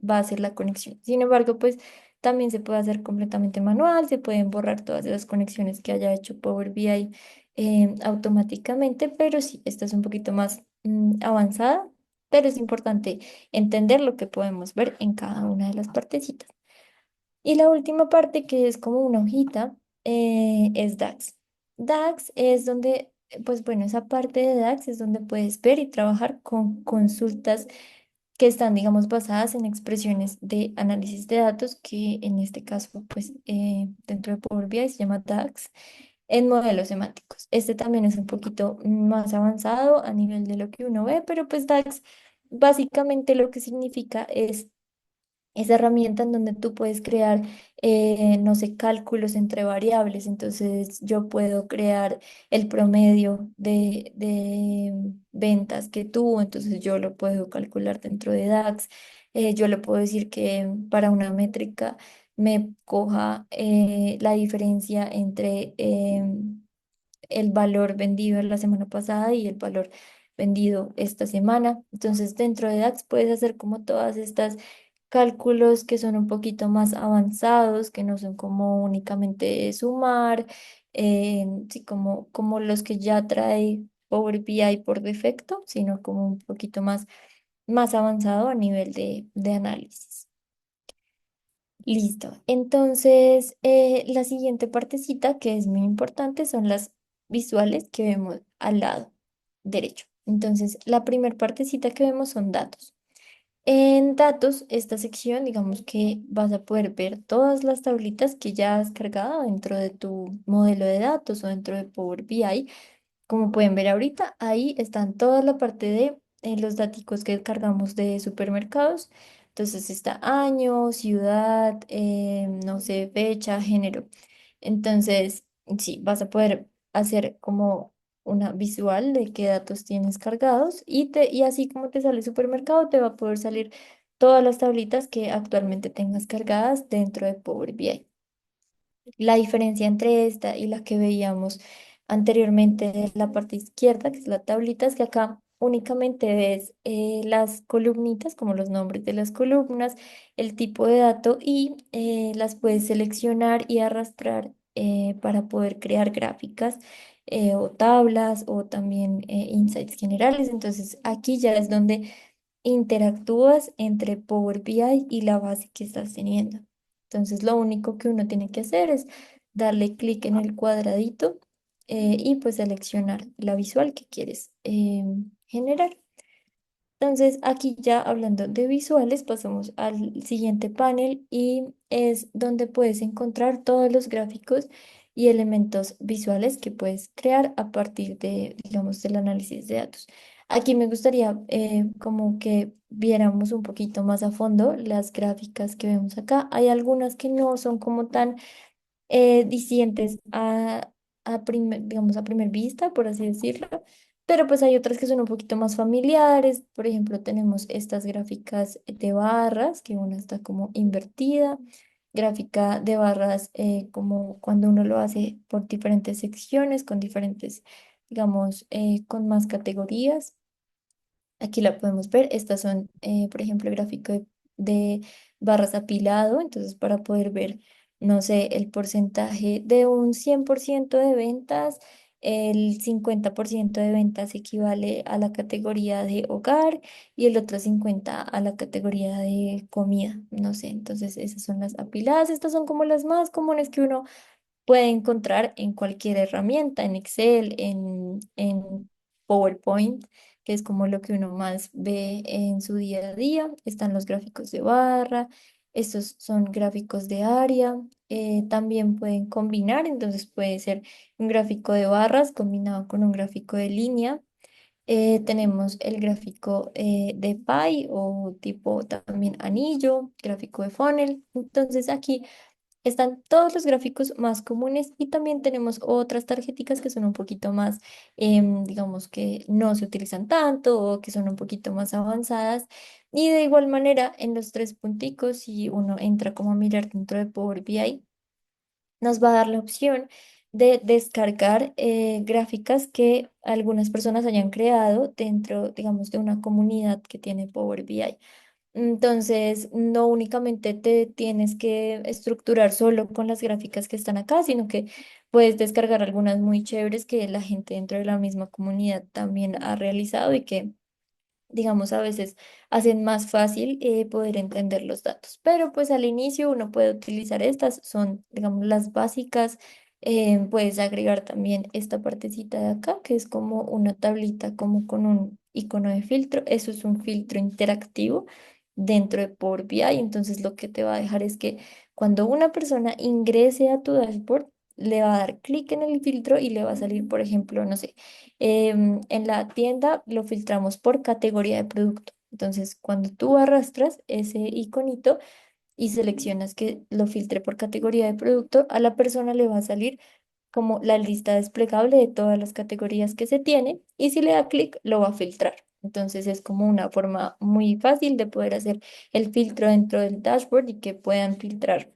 va a ser la conexión. Sin embargo, pues También se puede hacer completamente manual, se pueden borrar todas las conexiones que haya hecho Power BI automáticamente, pero sí, esta es un poquito más avanzada, pero es importante entender lo que podemos ver en cada una de las partecitas. Y la última parte, que es como una hojita, es DAX. DAX es donde, pues bueno, esa parte de DAX es donde puedes ver y trabajar con consultas que están, digamos, basadas en expresiones de análisis de datos, que en este caso, pues dentro de Power BI se llama DAX, en modelos semánticos. Este también es un poquito más avanzado a nivel de lo que uno ve, pero pues DAX básicamente lo que significa es esa herramienta en donde tú puedes crear, no sé, cálculos entre variables. Entonces yo puedo crear el promedio de ventas que tuvo, entonces yo lo puedo calcular dentro de DAX. Yo le puedo decir que para una métrica me coja la diferencia entre el valor vendido la semana pasada y el valor vendido esta semana. Entonces, dentro de DAX puedes hacer como todas estas cálculos que son un poquito más avanzados, que no son como únicamente sumar, sí, como los que ya trae Power BI por defecto, sino como un poquito más avanzado a nivel de análisis. Listo. Entonces, la siguiente partecita que es muy importante son las visuales que vemos al lado derecho. Entonces, la primera partecita que vemos son datos. En datos, esta sección, digamos que vas a poder ver todas las tablitas que ya has cargado dentro de tu modelo de datos o dentro de Power BI. Como pueden ver ahorita, ahí están toda la parte de los daticos que cargamos de supermercados. Entonces está año, ciudad, no sé, fecha, género. Entonces, sí, vas a poder hacer como una visual de qué datos tienes cargados y así como te sale supermercado, te va a poder salir todas las tablitas que actualmente tengas cargadas dentro de Power BI. La diferencia entre esta y la que veíamos anteriormente de la parte izquierda, que es la tablita, es que acá únicamente ves las columnitas, como los nombres de las columnas, el tipo de dato y las puedes seleccionar y arrastrar para poder crear gráficas o tablas o también insights generales. Entonces aquí ya es donde interactúas entre Power BI y la base que estás teniendo. Entonces, lo único que uno tiene que hacer es darle clic en el cuadradito y pues seleccionar la visual que quieres generar. Entonces, aquí ya hablando de visuales, pasamos al siguiente panel y es donde puedes encontrar todos los gráficos y elementos visuales que puedes crear a partir de, digamos, del análisis de datos. Aquí me gustaría como que viéramos un poquito más a fondo las gráficas que vemos acá. Hay algunas que no son como tan discientes digamos, a primer vista, por así decirlo. Pero pues hay otras que son un poquito más familiares. Por ejemplo, tenemos estas gráficas de barras, que una está como invertida. Gráfica de barras como cuando uno lo hace por diferentes secciones, con diferentes, digamos, con más categorías. Aquí la podemos ver. Estas son, por ejemplo, el gráfico de barras apilado. Entonces, para poder ver, no sé, el porcentaje de un 100% de ventas, el 50% de ventas equivale a la categoría de hogar y el otro 50% a la categoría de comida. No sé, entonces esas son las apiladas. Estas son como las más comunes que uno puede encontrar en cualquier herramienta, en Excel, en PowerPoint, que es como lo que uno más ve en su día a día. Están los gráficos de barra, estos son gráficos de área. También pueden combinar, entonces puede ser un gráfico de barras combinado con un gráfico de línea. Tenemos el gráfico de pie o tipo también anillo, gráfico de funnel. Entonces aquí están todos los gráficos más comunes y también tenemos otras tarjeticas que son un poquito más, digamos que no se utilizan tanto o que son un poquito más avanzadas. Y de igual manera, en los tres punticos, si uno entra como a mirar dentro de Power BI, nos va a dar la opción de descargar gráficas que algunas personas hayan creado dentro, digamos, de una comunidad que tiene Power BI. Entonces, no únicamente te tienes que estructurar solo con las gráficas que están acá, sino que puedes descargar algunas muy chéveres que la gente dentro de la misma comunidad también ha realizado y que digamos, a veces hacen más fácil poder entender los datos. Pero pues al inicio uno puede utilizar estas, son, digamos, las básicas. Puedes agregar también esta partecita de acá, que es como una tablita, como con un icono de filtro. Eso es un filtro interactivo dentro de Power BI. Entonces lo que te va a dejar es que cuando una persona ingrese a tu dashboard, le va a dar clic en el filtro y le va a salir, por ejemplo, no sé. En la tienda lo filtramos por categoría de producto. Entonces, cuando tú arrastras ese iconito y seleccionas que lo filtre por categoría de producto, a la persona le va a salir como la lista desplegable de todas las categorías que se tiene y si le da clic, lo va a filtrar. Entonces, es como una forma muy fácil de poder hacer el filtro dentro del dashboard y que puedan filtrar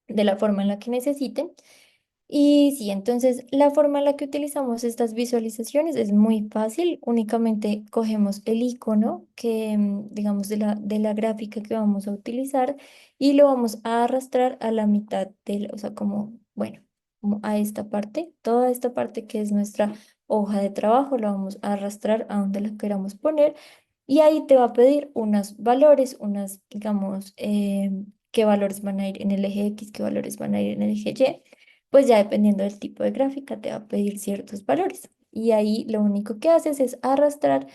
de la forma en la que necesiten. Y sí, entonces la forma en la que utilizamos estas visualizaciones es muy fácil. Únicamente cogemos el icono que, digamos, de la gráfica que vamos a utilizar y lo vamos a arrastrar a la mitad del, o sea, como, bueno, como a esta parte, toda esta parte que es nuestra hoja de trabajo, la vamos a arrastrar a donde la queramos poner y ahí te va a pedir unos valores, unas, digamos, qué valores van a ir en el eje X, qué valores van a ir en el eje Y, pues ya dependiendo del tipo de gráfica te va a pedir ciertos valores. Y ahí lo único que haces es arrastrar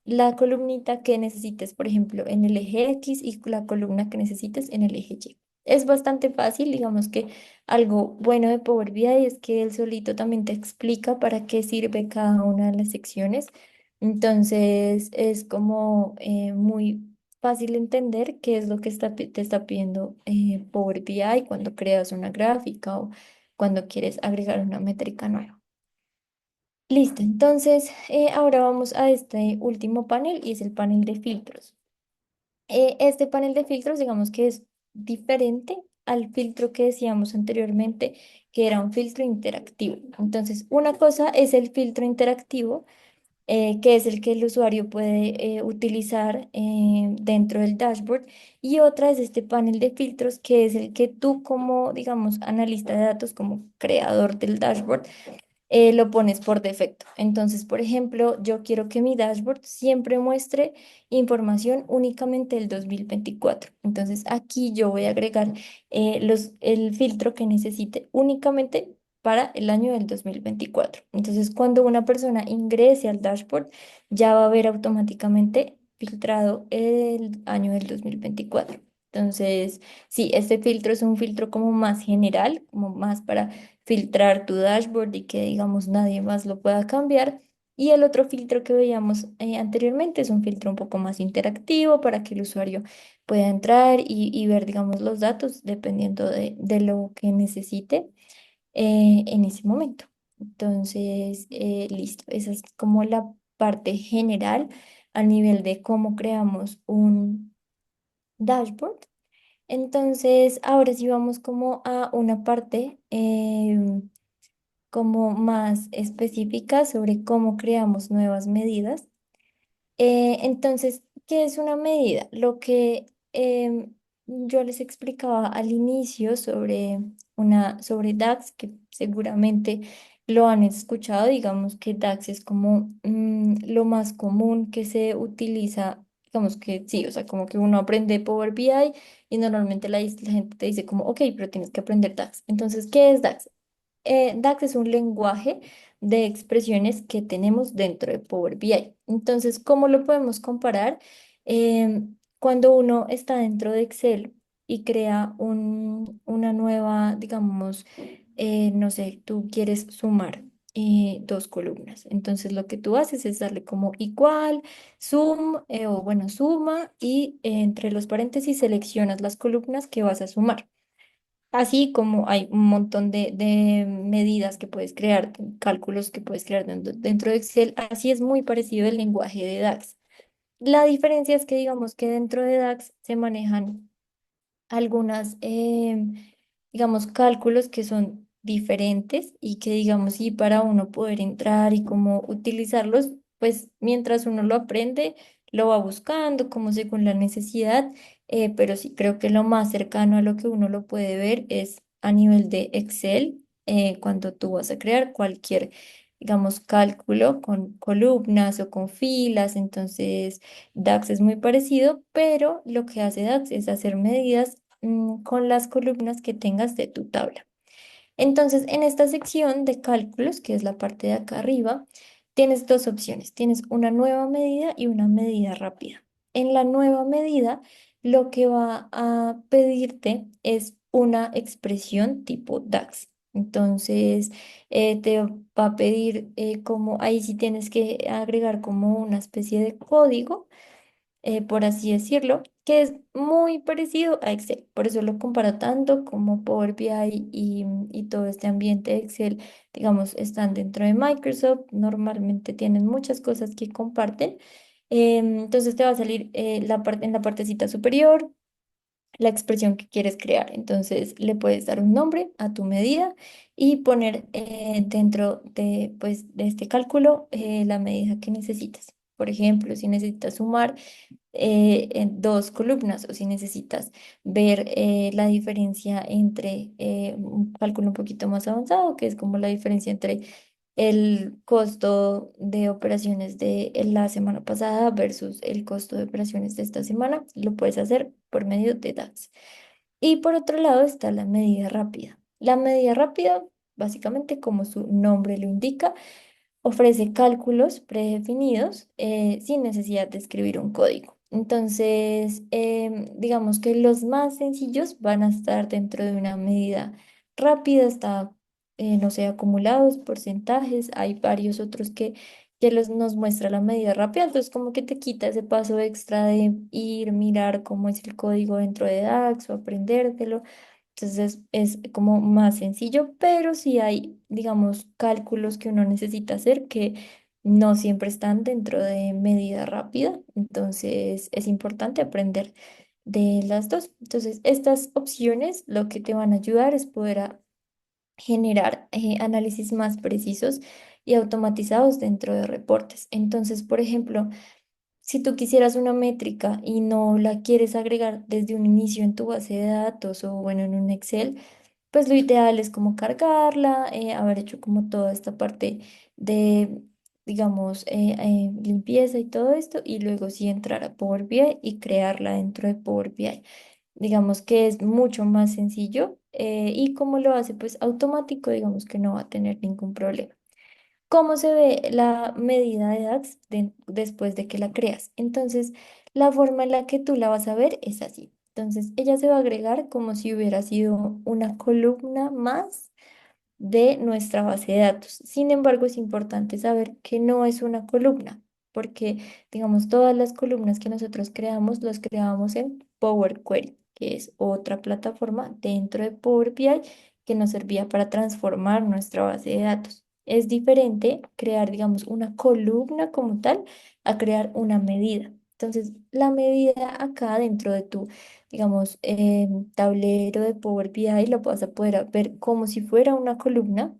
la columnita que necesites, por ejemplo, en el eje X y la columna que necesites en el eje Y. Es bastante fácil, digamos que algo bueno de Power BI es que él solito también te explica para qué sirve cada una de las secciones. Entonces es como muy fácil entender qué es lo que te está pidiendo Power BI cuando creas una gráfica o cuando quieres agregar una métrica nueva. Listo, entonces ahora vamos a este último panel y es el panel de filtros. Este panel de filtros, digamos que es diferente al filtro que decíamos anteriormente, que era un filtro interactivo. Entonces, una cosa es el filtro interactivo, que es el que el usuario puede utilizar dentro del dashboard, y otra es este panel de filtros, que es el que tú como, digamos, analista de datos, como creador del dashboard, lo pones por defecto. Entonces, por ejemplo, yo quiero que mi dashboard siempre muestre información únicamente del 2024. Entonces, aquí yo voy a agregar el filtro que necesite únicamente para el año del 2024. Entonces, cuando una persona ingrese al dashboard, ya va a ver automáticamente filtrado el año del 2024. Entonces, sí, este filtro es un filtro como más general, como más para filtrar tu dashboard y que, digamos, nadie más lo pueda cambiar. Y el otro filtro que veíamos anteriormente es un filtro un poco más interactivo para que el usuario pueda entrar y ver, digamos, los datos dependiendo de lo que necesite en ese momento. Entonces, listo. Esa es como la parte general a nivel de cómo creamos un dashboard. Entonces, ahora sí vamos como a una parte como más específica sobre cómo creamos nuevas medidas. Entonces, ¿qué es una medida? Lo que yo les explicaba al inicio sobre DAX, que seguramente lo han escuchado, digamos que DAX es como lo más común que se utiliza, digamos que sí, o sea, como que uno aprende Power BI y normalmente la gente te dice como, ok, pero tienes que aprender DAX. Entonces, ¿qué es DAX? DAX es un lenguaje de expresiones que tenemos dentro de Power BI. Entonces, ¿cómo lo podemos comparar? Cuando uno está dentro de Excel y crea una nueva, digamos, no sé, tú quieres sumar dos columnas. Entonces, lo que tú haces es darle como igual, sum, o bueno, suma y entre los paréntesis seleccionas las columnas que vas a sumar. Así como hay un montón de medidas que puedes crear, cálculos que puedes crear dentro de Excel, así es muy parecido el lenguaje de DAX. La diferencia es que digamos que dentro de DAX se manejan algunas, digamos, cálculos que son diferentes y que, digamos, y para uno poder entrar y cómo utilizarlos, pues mientras uno lo aprende, lo va buscando como según la necesidad, pero sí creo que lo más cercano a lo que uno lo puede ver es a nivel de Excel, cuando tú vas a crear cualquier, digamos, cálculo con columnas o con filas. Entonces DAX es muy parecido, pero lo que hace DAX es hacer medidas con las columnas que tengas de tu tabla. Entonces, en esta sección de cálculos, que es la parte de acá arriba, tienes dos opciones. Tienes una nueva medida y una medida rápida. En la nueva medida, lo que va a pedirte es una expresión tipo DAX. Entonces, te va a pedir como, ahí sí tienes que agregar como una especie de código, por así decirlo, que es muy parecido a Excel. Por eso lo comparo tanto como Power BI y todo este ambiente de Excel, digamos, están dentro de Microsoft. Normalmente tienen muchas cosas que comparten. Entonces te va a salir en la partecita superior la expresión que quieres crear. Entonces le puedes dar un nombre a tu medida y poner dentro de, pues, de este cálculo la medida que necesitas. Por ejemplo, si necesitas sumar en dos columnas, o si necesitas ver la diferencia entre un cálculo un poquito más avanzado, que es como la diferencia entre el costo de operaciones de la semana pasada versus el costo de operaciones de esta semana, lo puedes hacer por medio de DAX. Y por otro lado está la medida rápida. La medida rápida, básicamente como su nombre lo indica, ofrece cálculos predefinidos sin necesidad de escribir un código. Entonces, digamos que los más sencillos van a estar dentro de una medida rápida, está, no sé, acumulados, porcentajes. Hay varios otros que nos muestra la medida rápida, entonces como que te quita ese paso extra de ir, mirar cómo es el código dentro de DAX o aprendértelo. Entonces es como más sencillo, pero sí hay, digamos, cálculos que uno necesita hacer que no siempre están dentro de medida rápida. Entonces es importante aprender de las dos. Entonces estas opciones lo que te van a ayudar es poder generar análisis más precisos y automatizados dentro de reportes. Entonces, por ejemplo, si tú quisieras una métrica y no la quieres agregar desde un inicio en tu base de datos o bueno, en un Excel, pues lo ideal es como cargarla, haber hecho como toda esta parte de, digamos, limpieza y todo esto, y luego sí entrar a Power BI y crearla dentro de Power BI. Digamos que es mucho más sencillo, y como lo hace pues automático, digamos que no va a tener ningún problema. ¿Cómo se ve la medida de DAX después de que la creas? Entonces, la forma en la que tú la vas a ver es así. Entonces, ella se va a agregar como si hubiera sido una columna más de nuestra base de datos. Sin embargo, es importante saber que no es una columna, porque, digamos, todas las columnas que nosotros creamos, las creamos en Power Query, que es otra plataforma dentro de Power BI que nos servía para transformar nuestra base de datos. Es diferente crear, digamos, una columna como tal a crear una medida. Entonces, la medida acá dentro de tu, digamos, tablero de Power BI lo vas a poder ver como si fuera una columna,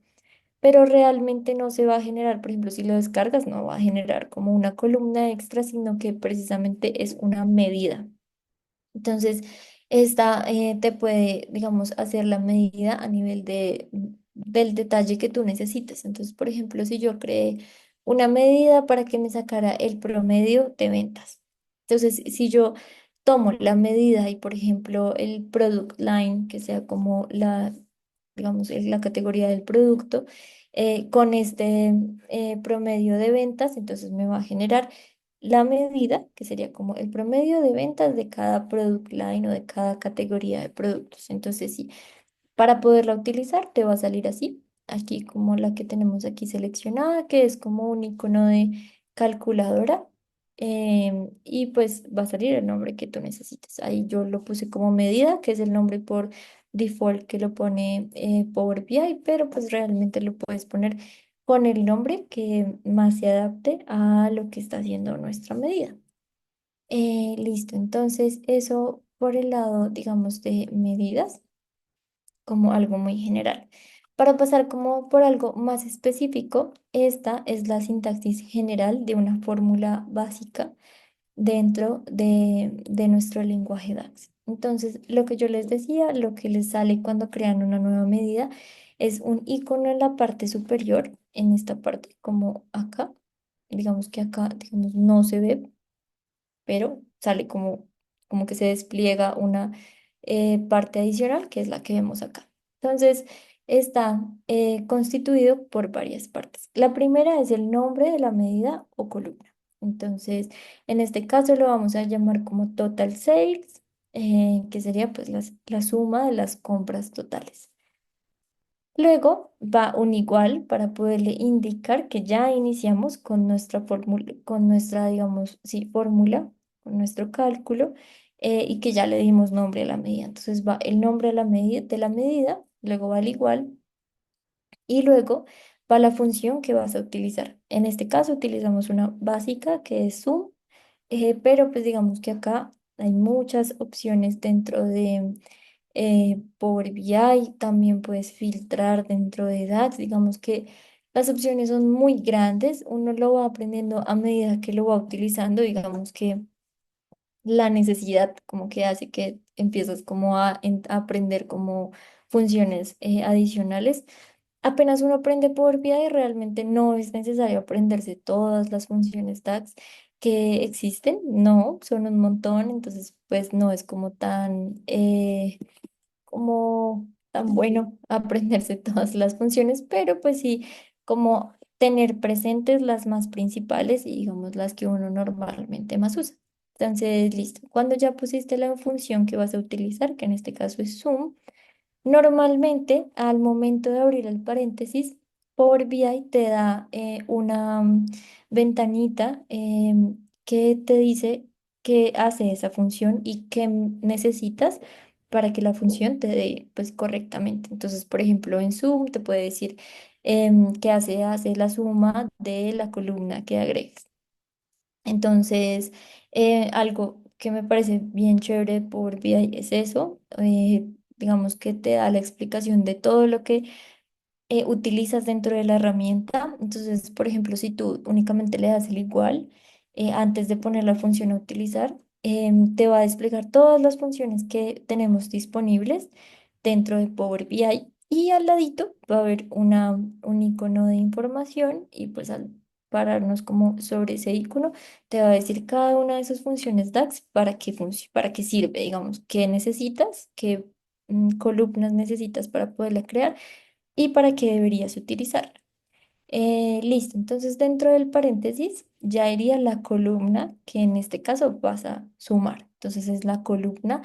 pero realmente no se va a generar, por ejemplo, si lo descargas, no va a generar como una columna extra, sino que precisamente es una medida. Entonces, esta te puede, digamos, hacer la medida a nivel del detalle que tú necesites. Entonces, por ejemplo, si yo creé una medida para que me sacara el promedio de ventas. Entonces, si yo tomo la medida y, por ejemplo, el product line, que sea como la, digamos, la categoría del producto, con este promedio de ventas, entonces me va a generar la medida, que sería como el promedio de ventas de cada product line o de cada categoría de productos. Entonces, sí, para poderla utilizar te va a salir así, aquí como la que tenemos aquí seleccionada, que es como un icono de calculadora. Y pues va a salir el nombre que tú necesites. Ahí yo lo puse como medida, que es el nombre por default que lo pone Power BI, pero pues realmente lo puedes poner con el nombre que más se adapte a lo que está haciendo nuestra medida. Listo, entonces eso por el lado, digamos, de medidas, como algo muy general. Para pasar como por algo más específico, esta es la sintaxis general de una fórmula básica dentro de nuestro lenguaje DAX. Entonces, lo que yo les decía, lo que les sale cuando crean una nueva medida es un icono en la parte superior, en esta parte, como acá. Digamos que acá, digamos, no se ve, pero sale como que se despliega una parte adicional, que es la que vemos acá. Entonces, está constituido por varias partes. La primera es el nombre de la medida o columna. Entonces, en este caso lo vamos a llamar como total sales, que sería pues la suma de las compras totales. Luego va un igual para poderle indicar que ya iniciamos con nuestra fórmula, con nuestra, digamos, sí, fórmula, con nuestro cálculo, y que ya le dimos nombre a la medida. Entonces va el nombre de la medida, luego va el igual y luego va la función que vas a utilizar. En este caso utilizamos una básica que es sum, pero pues digamos que acá hay muchas opciones dentro de Power BI, también puedes filtrar dentro de DAX. Digamos que las opciones son muy grandes, uno lo va aprendiendo a medida que lo va utilizando. Digamos que la necesidad como que hace que empiezas como a aprender como funciones adicionales. Apenas uno aprende Power BI, realmente no es necesario aprenderse todas las funciones DAX que existen, no, son un montón, entonces pues no es como tan como tan bueno aprenderse todas las funciones, pero pues sí, como tener presentes las más principales y digamos las que uno normalmente más usa. Entonces, listo. Cuando ya pusiste la función que vas a utilizar, que en este caso es sum, normalmente, al momento de abrir el paréntesis, Power BI te da una ventanita que te dice qué hace esa función y qué necesitas para que la función te dé pues correctamente. Entonces, por ejemplo, en Zoom te puede decir que hace la suma de la columna que agregues. Entonces, algo que me parece bien chévere por VI es eso, digamos que te da la explicación de todo lo que utilizas dentro de la herramienta. Entonces, por ejemplo, si tú únicamente le das el igual antes de poner la función a utilizar, te va a desplegar todas las funciones que tenemos disponibles dentro de Power BI y al ladito va a haber un icono de información y pues al pararnos como sobre ese icono te va a decir cada una de esas funciones DAX para qué sirve, digamos, qué necesitas, qué columnas necesitas para poderla crear y para qué deberías utilizarla. Listo, entonces dentro del paréntesis ya iría la columna que en este caso vas a sumar. Entonces es la columna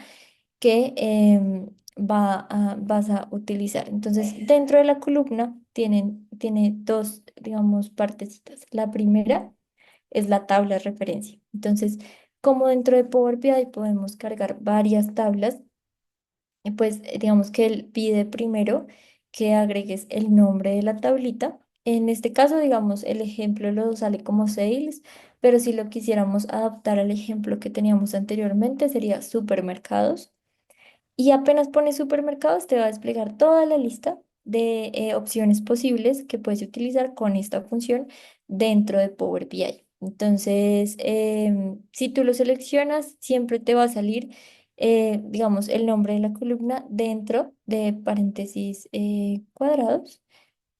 que vas a utilizar. Entonces dentro de la columna tiene dos, digamos, partecitas. La primera es la tabla de referencia. Entonces, como dentro de Power BI podemos cargar varias tablas, pues digamos que él pide primero que agregues el nombre de la tablita. En este caso, digamos, el ejemplo lo sale como sales, pero si lo quisiéramos adaptar al ejemplo que teníamos anteriormente, sería supermercados. Y apenas pones supermercados, te va a desplegar toda la lista de opciones posibles que puedes utilizar con esta función dentro de Power BI. Entonces, si tú lo seleccionas, siempre te va a salir, digamos, el nombre de la columna dentro de paréntesis cuadrados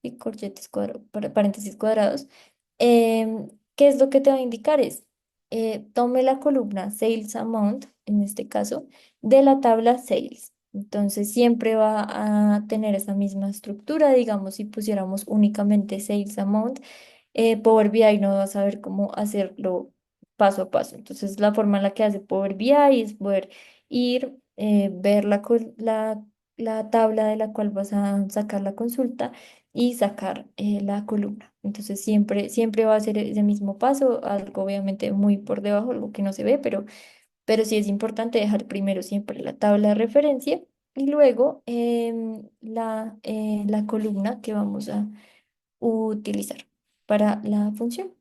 y paréntesis cuadrados. ¿Qué es lo que te va a indicar? Es, tome la columna Sales Amount, en este caso, de la tabla Sales. Entonces siempre va a tener esa misma estructura. Digamos, si pusiéramos únicamente Sales Amount, Power BI no va a saber cómo hacerlo paso a paso. Entonces la forma en la que hace Power BI es poder ir, ver la tabla de la cual vas a sacar la consulta y sacar la columna. Entonces siempre va a ser ese mismo paso, algo obviamente muy por debajo, algo que no se ve, pero sí es importante dejar primero siempre la tabla de referencia y luego la columna que vamos a utilizar para la función.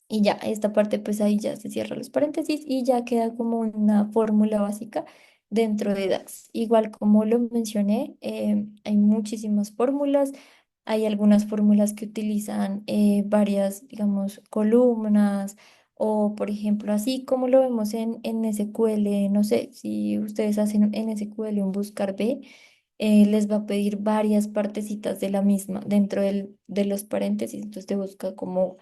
Y ya, esta parte pues ahí ya se cierran los paréntesis y ya queda como una fórmula básica dentro de DAX. Igual como lo mencioné, hay muchísimas fórmulas, hay algunas fórmulas que utilizan varias, digamos, columnas O, por ejemplo, así como lo vemos en SQL, no sé, si ustedes hacen en SQL un buscar B, les va a pedir varias partecitas de la misma dentro de los paréntesis. Entonces te busca como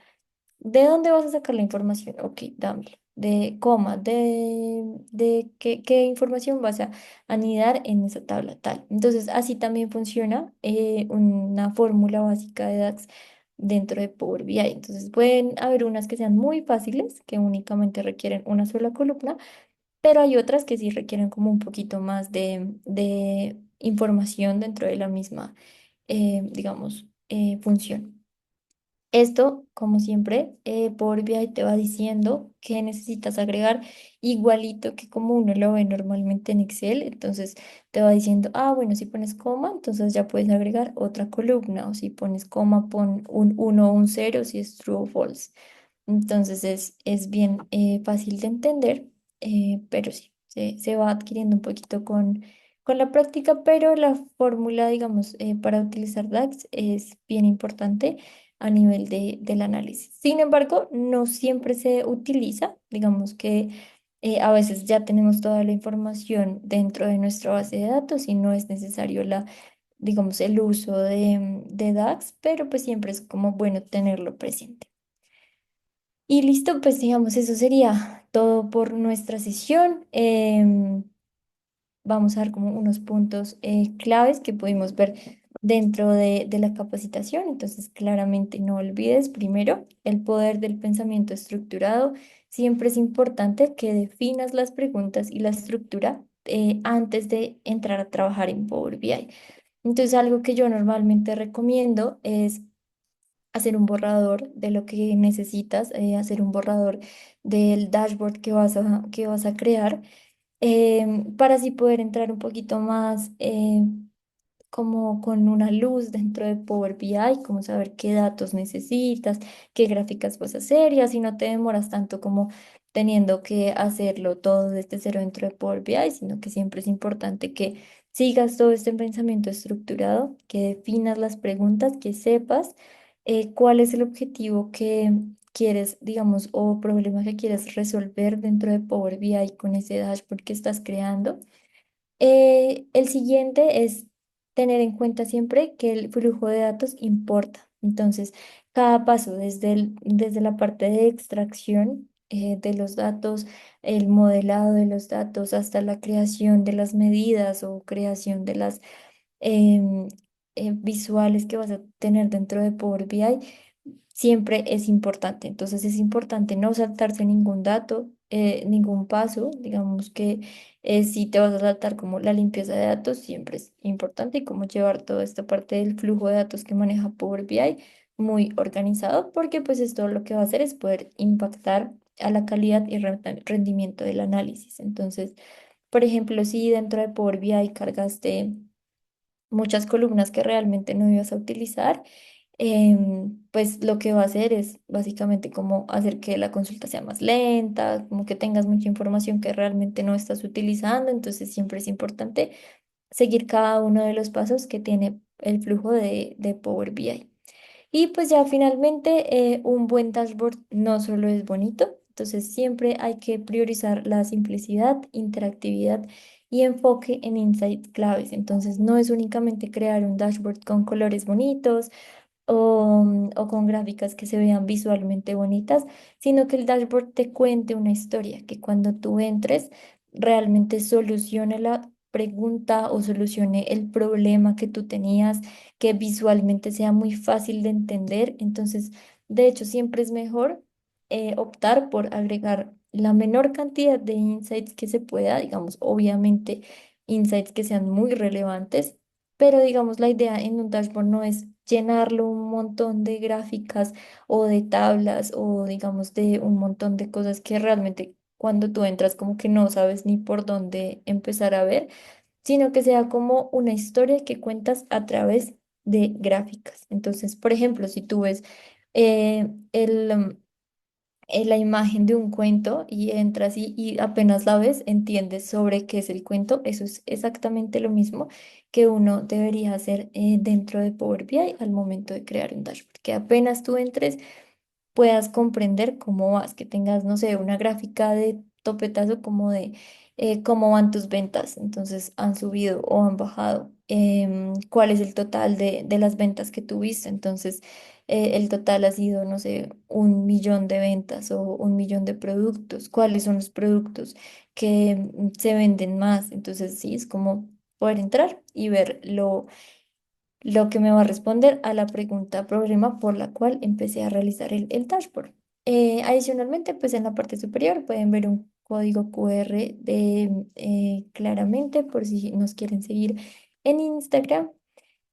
¿de dónde vas a sacar la información? Ok, dámelo. De coma, de qué información vas a anidar en esa tabla tal. Entonces, así también funciona una fórmula básica de DAX dentro de Power BI. Entonces, pueden haber unas que sean muy fáciles, que únicamente requieren una sola columna, pero hay otras que sí requieren como un poquito más de información dentro de la misma, digamos, función. Esto, como siempre, Power BI te va diciendo que necesitas agregar igualito que como uno lo ve normalmente en Excel. Entonces te va diciendo, ah, bueno, si pones coma, entonces ya puedes agregar otra columna. O si pones coma, pon un uno o un cero si es true o false. Entonces es bien fácil de entender, pero sí, se va adquiriendo un poquito con la práctica, pero la fórmula, digamos, para utilizar DAX es bien importante a nivel del análisis. Sin embargo, no siempre se utiliza, digamos que a veces ya tenemos toda la información dentro de nuestra base de datos y no es necesario digamos, el uso de DAX, pero pues siempre es como bueno tenerlo presente. Y listo, pues digamos, eso sería todo por nuestra sesión. Vamos a ver como unos puntos claves que pudimos ver dentro de la capacitación. Entonces, claramente no olvides, primero, el poder del pensamiento estructurado. Siempre es importante que definas las preguntas y la estructura antes de entrar a trabajar en Power BI. Entonces, algo que yo normalmente recomiendo es hacer un borrador de lo que necesitas, hacer un borrador del dashboard que vas a crear, para así poder entrar un poquito más como con una luz dentro de Power BI, como saber qué datos necesitas, qué gráficas vas a hacer y así no te demoras tanto como teniendo que hacerlo todo desde cero dentro de Power BI, sino que siempre es importante que sigas todo este pensamiento estructurado, que definas las preguntas, que sepas cuál es el objetivo que quieres, digamos, o problema que quieres resolver dentro de Power BI con ese dashboard que estás creando. El siguiente es tener en cuenta siempre que el flujo de datos importa. Entonces, cada paso, desde la parte de extracción de los datos, el modelado de los datos, hasta la creación de las medidas o creación de las em, visuales que vas a tener dentro de Power BI, siempre es importante. Entonces es importante no saltarse ningún dato, ningún paso. Digamos que si te vas a saltar como la limpieza de datos, siempre es importante y como llevar toda esta parte del flujo de datos que maneja Power BI muy organizado, porque pues esto lo que va a hacer es poder impactar a la calidad y rendimiento del análisis. Entonces, por ejemplo, si dentro de Power BI cargaste muchas columnas que realmente no ibas a utilizar, pues lo que va a hacer es básicamente como hacer que la consulta sea más lenta, como que tengas mucha información que realmente no estás utilizando. Entonces siempre es importante seguir cada uno de los pasos que tiene el flujo de Power BI. Y pues ya finalmente un buen dashboard no solo es bonito, entonces siempre hay que priorizar la simplicidad, interactividad y enfoque en insights claves. Entonces no es únicamente crear un dashboard con colores bonitos o con gráficas que se vean visualmente bonitas, sino que el dashboard te cuente una historia, que cuando tú entres realmente solucione la pregunta o solucione el problema que tú tenías, que visualmente sea muy fácil de entender. Entonces, de hecho, siempre es mejor optar por agregar la menor cantidad de insights que se pueda, digamos, obviamente insights que sean muy relevantes, pero digamos, la idea en un dashboard no es llenarlo un montón de gráficas o de tablas o digamos de un montón de cosas que realmente cuando tú entras como que no sabes ni por dónde empezar a ver, sino que sea como una historia que cuentas a través de gráficas. Entonces, por ejemplo, si tú ves la imagen de un cuento y entras y apenas la ves, entiendes sobre qué es el cuento. Eso es exactamente lo mismo que uno debería hacer dentro de Power BI al momento de crear un dashboard. Que apenas tú entres, puedas comprender cómo vas, que tengas, no sé, una gráfica de topetazo como de cómo van tus ventas. Entonces, ¿han subido o han bajado? ¿Cuál es el total de las ventas que tuviste? Entonces, el total ha sido, no sé, 1 millón de ventas o 1 millón de productos. ¿Cuáles son los productos que se venden más? Entonces, sí, es como poder entrar y ver lo que me va a responder a la pregunta problema por la cual empecé a realizar el dashboard. Adicionalmente, pues en la parte superior pueden ver un código QR claramente por si nos quieren seguir en Instagram.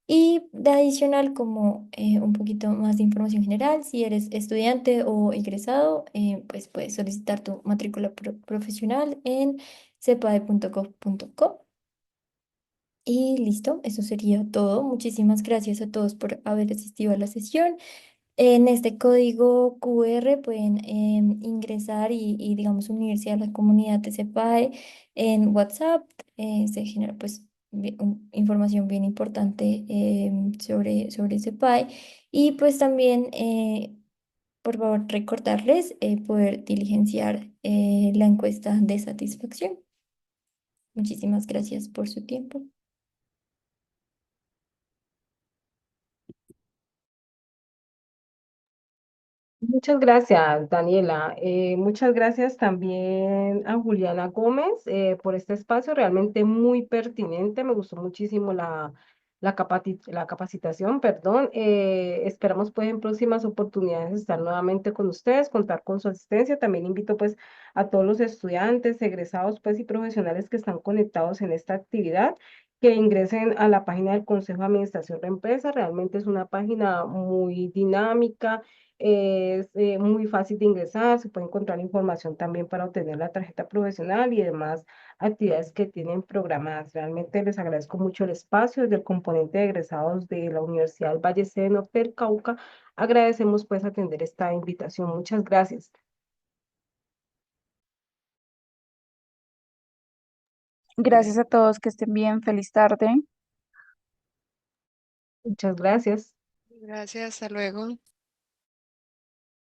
Y de adicional, como un poquito más de información general, si eres estudiante o egresado, pues puedes solicitar tu matrícula profesional en cepae.gov.co. Y listo, eso sería todo. Muchísimas gracias a todos por haber asistido a la sesión. En este código QR pueden ingresar digamos, unirse a la comunidad de CEPAE en WhatsApp. Se genera, pues, información bien importante sobre CEPAE. Y pues también, por favor, recordarles poder diligenciar la encuesta de satisfacción. Muchísimas gracias por su tiempo. Muchas gracias, Daniela. Muchas gracias también a Juliana Gómez por este espacio realmente muy pertinente. Me gustó muchísimo la capacitación, perdón. Esperamos pues en próximas oportunidades estar nuevamente con ustedes, contar con su asistencia. También invito pues a todos los estudiantes, egresados pues y profesionales que están conectados en esta actividad, que ingresen a la página del Consejo de Administración de Empresa. Realmente es una página muy dinámica, es muy fácil de ingresar, se puede encontrar información también para obtener la tarjeta profesional y demás actividades que tienen programadas. Realmente les agradezco mucho el espacio desde el componente de egresados de la Universidad del Valle C de Norte del Cauca. Agradecemos pues atender esta invitación. Muchas gracias. Gracias a todos, que estén bien, feliz tarde. Muchas gracias. Gracias, hasta luego.